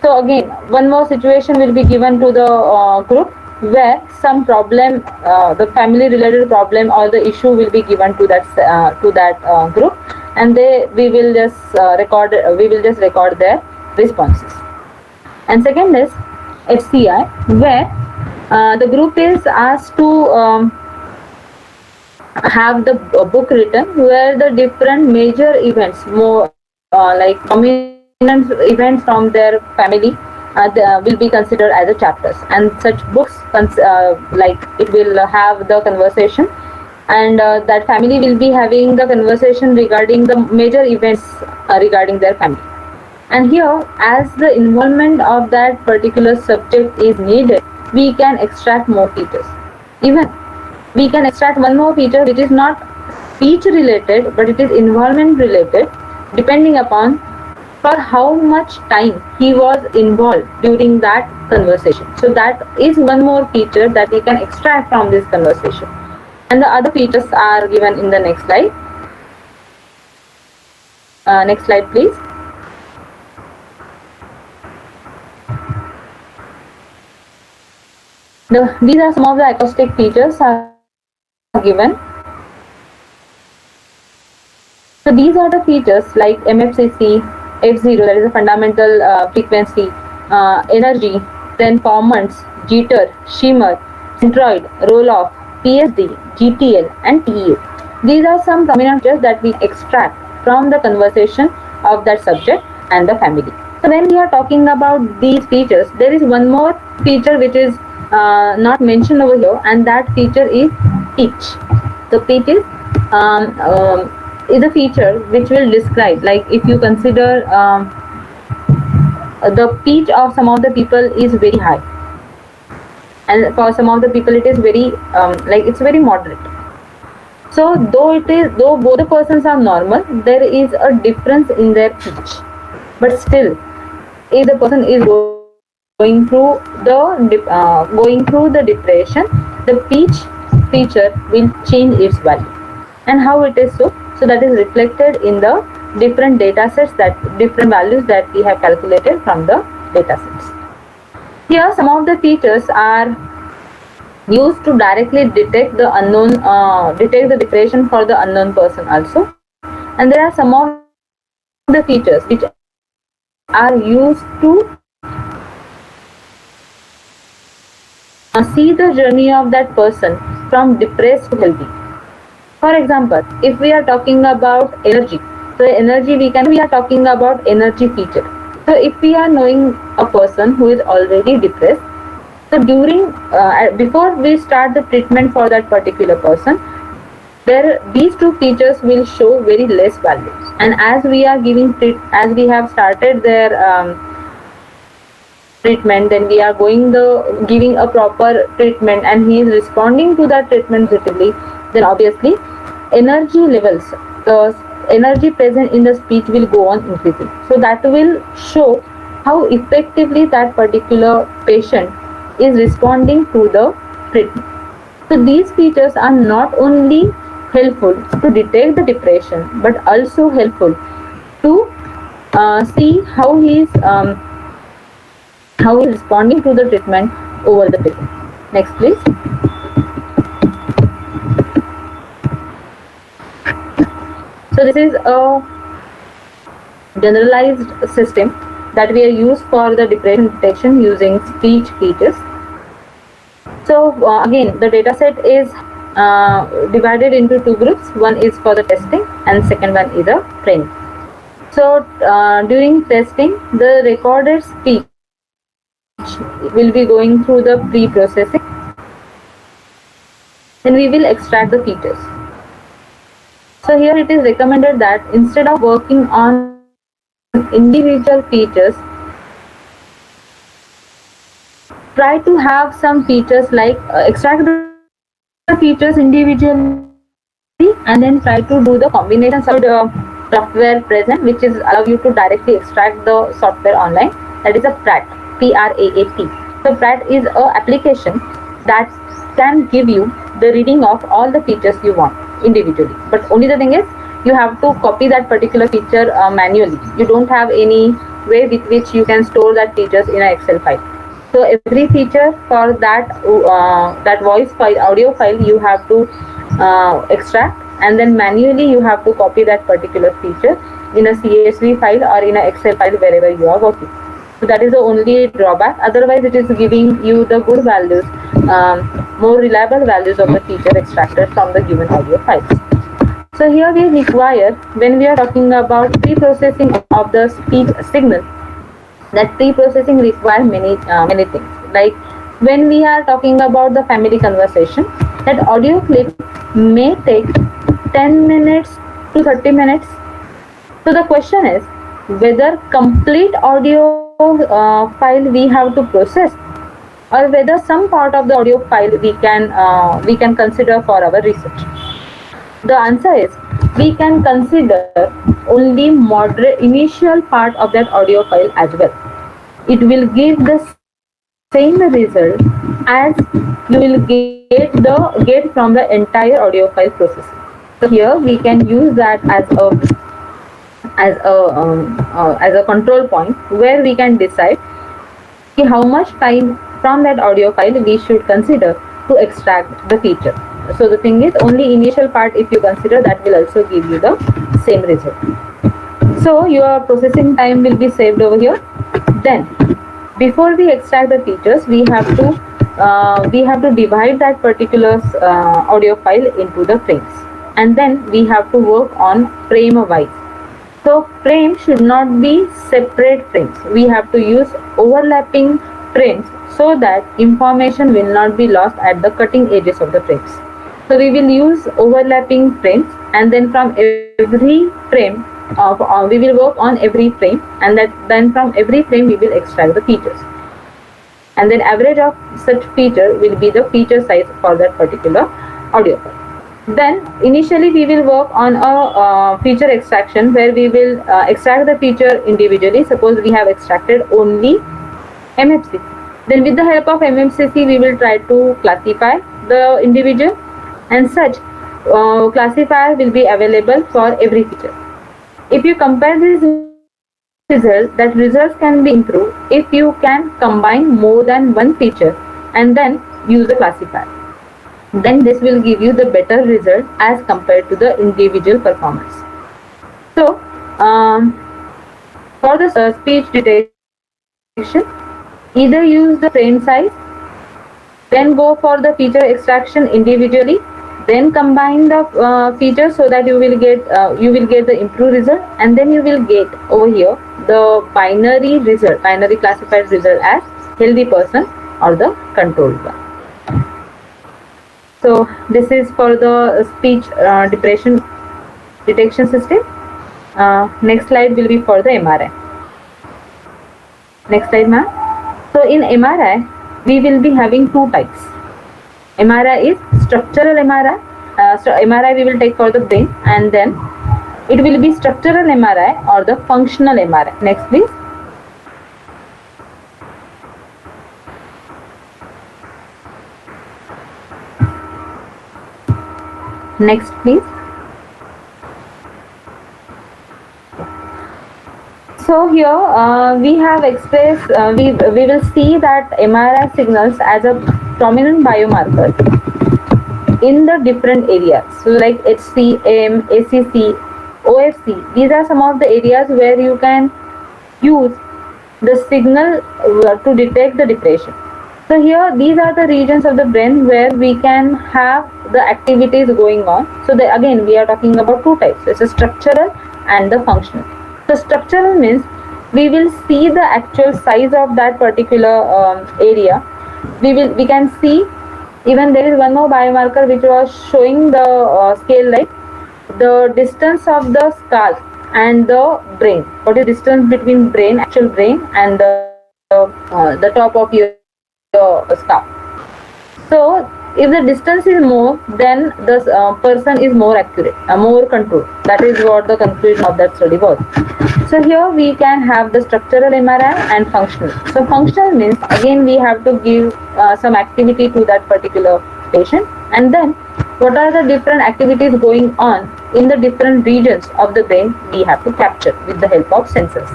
So again, one more situation will be given to the group, where some problem, the family related problem or the issue will be given to that group, and we will just record their responses. And second is HCI, where the group is asked to have the book written, where the different major events, more like prominent events from their family will be considered as a chapters, and such books like it will have the conversation, and that family will be having the conversation regarding the major events regarding their family. And here, as the involvement of that particular subject is needed, we can extract more features. Even we can extract one more feature which is not speech related, but it is involvement related, depending upon for how much time he was involved during that conversation. So that is one more feature that we can extract from this conversation. And the other features are given in the next slide. Next slide, please. These are some of the acoustic features are given. So these are the features like MFCC, F0, that is a fundamental frequency, energy, then formants, jitter, shimmer, centroid, roll-off, PSD, GTL, and TEU. These are some prominent features that we extract from the conversation of that subject and the family. So when we are talking about these features, there is one more feature which is not mentioned over here, and that feature is pitch. So pitch is a feature which will describe, like if you consider the pitch of some of the people is very high, and for some of the people it is very like it's very moderate. So though both the persons are normal, there is a difference in their pitch, but still if the person is going through the depression, the pitch feature will change its value. And how it is so? So that is reflected in the different data sets, that different values that we have calculated from the data sets. Here some of the features are used to directly detect the unknown, detect the depression for the unknown person also. And there are some of the features which are used to see the journey of that person from depressed to healthy. For example, if we are talking about energy, so energy we are talking about energy feature. So if we are knowing a person who is already depressed, so during before we start the treatment for that particular person, these two features will show very less values. And as we are giving as we have started their treatment, then we are giving a proper treatment, and he is responding to that treatment positively, then obviously energy levels, the energy present in the speech will go on increasing. So that will show how effectively that particular patient is responding to the treatment. So these features are not only helpful to detect the depression, but also helpful to see how he is responding to the treatment over the period. Next, please. So this is a generalized system that we use for the depression detection using speech features. So again, the data set is divided into two groups. One is for the testing and second one is a training. So during testing, the recorded speech will be going through the pre-processing. Then we will extract the features. So here it is recommended that instead of working on individual features, try to have some features like extract the features individually and then try to do the combinations of the software present, which is allow you to directly extract the software online. That is a PRAT, P-R-A-A-T. So PRAT is a application that can give you the reading of all the features you want individually. But only the thing is, you have to copy that particular feature manually. You don't have any way with which you can store that features in an Excel file. So every feature for that voice file, audio file, you have to extract, and then manually you have to copy that particular feature in a CSV file or in an Excel file wherever you are working. So that is the only drawback. Otherwise, it is giving you the good values, more reliable values of the feature extracted from the given audio files. So here we require, when we are talking about pre-processing of the speech signal, that pre-processing requires many things. Like when we are talking about the family conversation, that audio clip may take 10 minutes to 30 minutes. So the question is whether complete audio file we have to process, or whether some part of the audio file we can consider for our research. The answer is we can consider only moderate initial part of that audio file as well. It will give the same result as you will get from the entire audio file processing. So here we can use that as a control point where we can decide how much time from that audio file we should consider to extract the feature. So the thing is, only initial part if you consider, that will also give you the same result. So your processing time will be saved over here. Then before we extract the features, we have to divide that particular audio file into the frames, and then we have to work on frame wise. So frames should not be separate frames. We have to use overlapping frames so that information will not be lost at the cutting edges of the frames. So we will use overlapping frames, and then from every frame we will work on every frame, and then from every frame we will extract the features, and then average of such feature will be the feature size for that particular audio file. Then initially we will work on a feature extraction where we will extract the feature individually. Suppose we have extracted only MFCC. Then with the help of MFCC we will try to classify the individual, and such classifier will be available for every feature. If you compare this result, that results can be improved if you can combine more than one feature and then use the classifier. Then this will give you the better result as compared to the individual performance. So for the speech detection, either use the frame size, then go for the feature extraction individually, then combine the features so that you will get the improved result, and then you will get over here the binary result, binary classified result as healthy person or the controlled one. So this is for the speech depression detection system. Next slide will be for the MRI. Next slide, ma'am. So in MRI, we will be having two types. MRI is structural MRI. So MRI we will take for the brain, and then it will be structural MRI or the functional MRI. Next, please. Next, please. So here we have expressed, we will see that MRI signals as a prominent biomarker in the different areas. So like HCM, ACC, OFC, these are some of the areas where you can use the signal to detect the depression. So here these are the regions of the brain where we can have the activities going on. So again we are talking about two types. It's a structural and the functional. So structural means we will see the actual size of that particular area. We can see, even there is one more biomarker which was showing the scale, like the distance of the skull and the brain. What is distance between brain, actual brain, and the top of your skull? So if the distance is more, then the person is more accurate, more controlled. That is what the conclusion of that study was. So here we can have the structural MRI and functional. So functional means again we have to give some activity to that particular patient, and then what are the different activities going on in the different regions of the brain we have to capture with the help of sensors.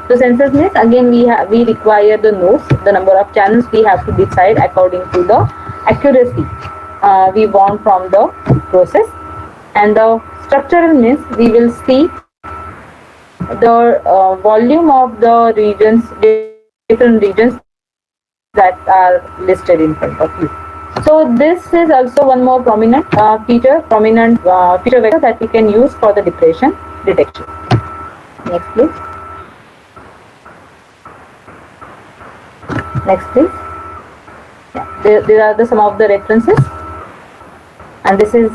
So sensors means again we require the nodes, the number of channels we have to decide according to the accuracy we want from the process. And the structural means we will see the volume of the regions, different regions that are listed in front of you. So this is also one more prominent feature vector that we can use for the depression detection. Next, please. Next, please. Yeah, there are some of the references, and this is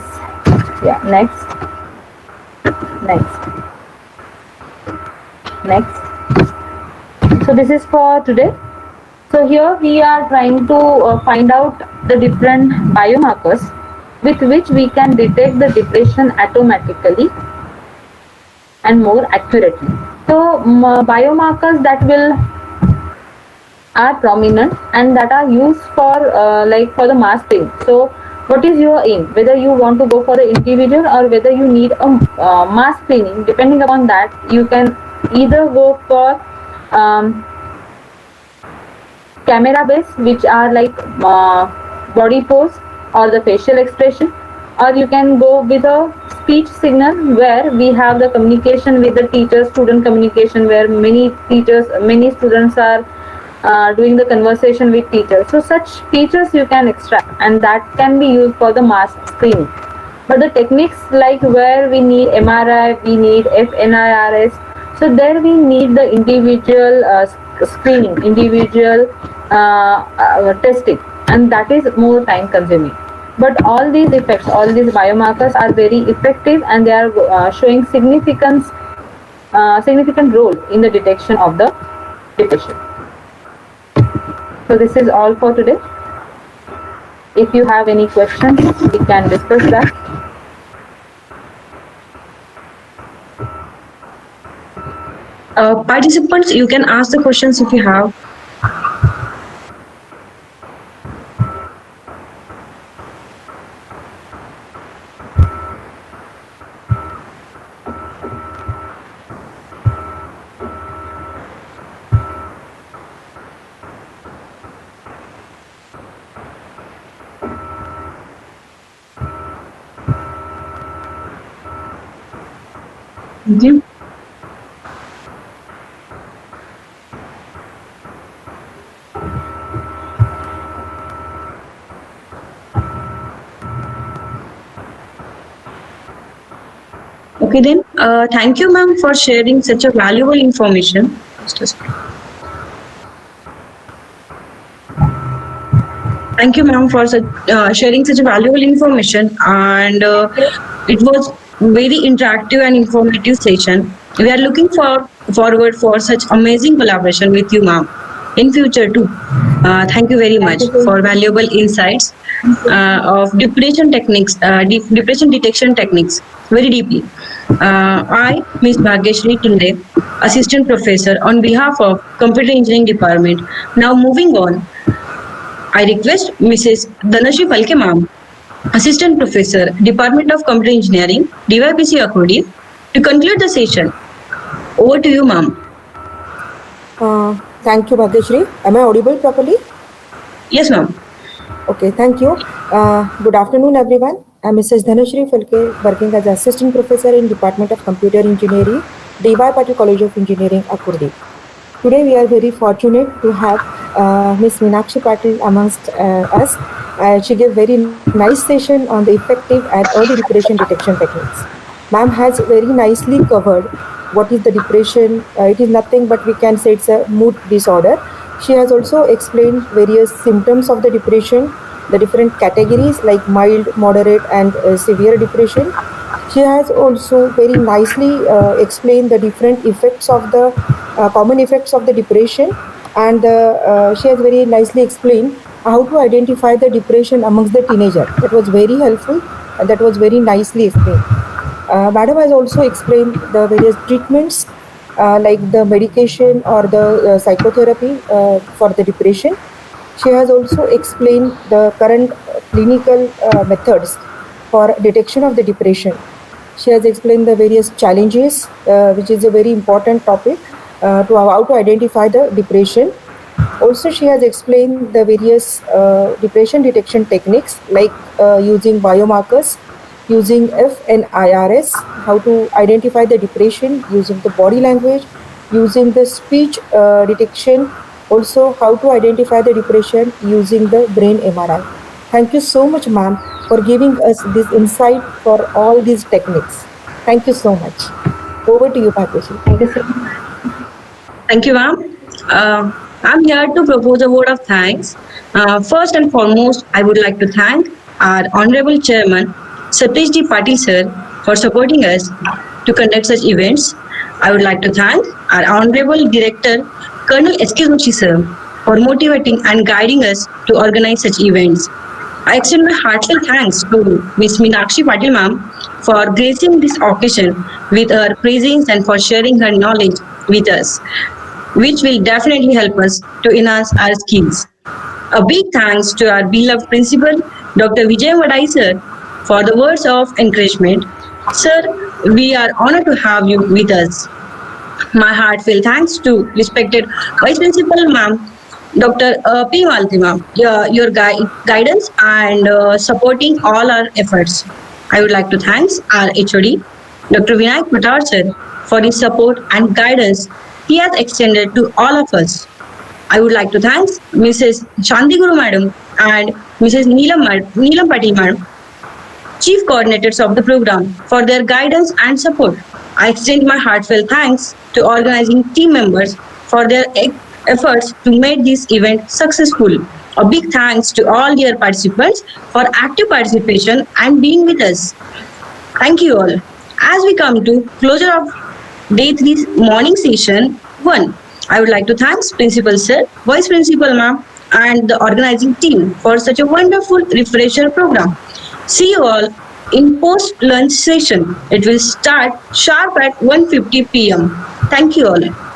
next. So this is for today. So here we are trying to find out the different biomarkers with which we can detect the depression automatically and more accurately. So biomarkers that are prominent and that are used for for the mass screening. So what is your aim? Whether you want to go for the individual or whether you need a mass screening, depending upon that, you can either go for camera based, which are like body pose or the facial expression, or you can go with a speech signal where we have the communication with the teacher student communication, where many students are doing the conversation with teachers. So such features you can extract, and that can be used for the mass screening. But the techniques like where we need MRI, we need FNIRS, so there we need the individual screening, individual testing, and that is more time consuming. But all these effects, all these biomarkers are very effective, and they are showing significant role in the detection of the depression. So this is all for today. If you have any questions, we can discuss that. Participants, you can ask the questions if you have. Thank you. Okay then, thank you ma'am for sharing such a valuable information. Thank you ma'am for sharing such a valuable information, and it was very interactive and informative session. We are looking forward for such amazing collaboration with you ma'am. in future too. Thank you very Thank much you so for much. valuable insights of depression techniques, depression detection techniques very deeply. I, Ms. Bhagyashri Tunde, Assistant Professor on behalf of Computer Engineering Department. Now moving on, I request Mrs. Dhanashri Palke ma'am, Assistant Professor, Department of Computer Engineering, DYPCE AKurdi, to conclude the session. Over to you, ma'am. Thank you, Bhagyashri. Am I audible properly? Yes, ma'am. Okay, thank you. Good afternoon, everyone. I'm Mrs. Dhanashri Falke, working as Assistant Professor in Department of Computer Engineering, DY Patil College of Engineering, AKurdi. Today, we are very fortunate to have Ms. Meenakshi Patil amongst us. She gave very nice session on the effective and early depression detection techniques. Ma'am has very nicely covered what is the depression. It is nothing but we can say it's a mood disorder. She has also explained various symptoms of the depression, the different categories like mild, moderate, and severe depression. She has also very nicely explained the different effects of the common effects of the depression, and she has very nicely explained how to identify the depression amongst the teenager. That was very helpful, and that was very nicely explained. Madam has also explained the various treatments like the medication or the psychotherapy for the depression. She has also explained the current clinical methods for detection of the depression. She has explained the various challenges, which is a very important topic to how to identify the depression. Also, she has explained the various depression detection techniques like using biomarkers, using FNIRS, how to identify the depression using the body language, using the speech detection, also how to identify the depression using the brain MRI. Thank you so much, ma'am, for giving us this insight for all these techniques. Thank you so much. Over to you, Bhagyashri. Thank you so much. Thank you, ma'am. I'm here to propose a word of thanks. First and foremost, I would like to thank our Honorable Chairman, Satish Ji Patil sir, for supporting us to conduct such events. I would like to thank our Honorable Director, Colonel S.K. Joshi sir, for motivating and guiding us to organize such events. I extend my heartfelt thanks to Ms. Meenakshi Patil ma'am for gracing this occasion with her presence and for sharing her knowledge with us, which will definitely help us to enhance our skills. A big thanks to our beloved principal, Dr. Vijay Vadai sir, for the words of encouragement. Sir, we are honored to have you with us. My heartfelt thanks to respected Vice Principal ma'am, Dr. P. Malti ma'am, your guidance and supporting all our efforts. I would like to thank our HOD, Dr. Vinayak Patar sir, for his support and guidance he has extended to all of us. I would like to thank Mrs. Shanti Guru madam and Mrs. Neelam Patil madam, chief coordinators of the program, for their guidance and support. I extend my heartfelt thanks to organizing team members for their efforts to make this event successful. A big thanks to all dear participants for active participation and being with us. Thank you all. As we come to closure of day 3 morning session 1, I would like to thank Principal Sir, Vice Principal Ma'am, and the organizing team for such a wonderful refresher program. See you all in post lunch session. It will start sharp at 1:50 p.m. Thank you all.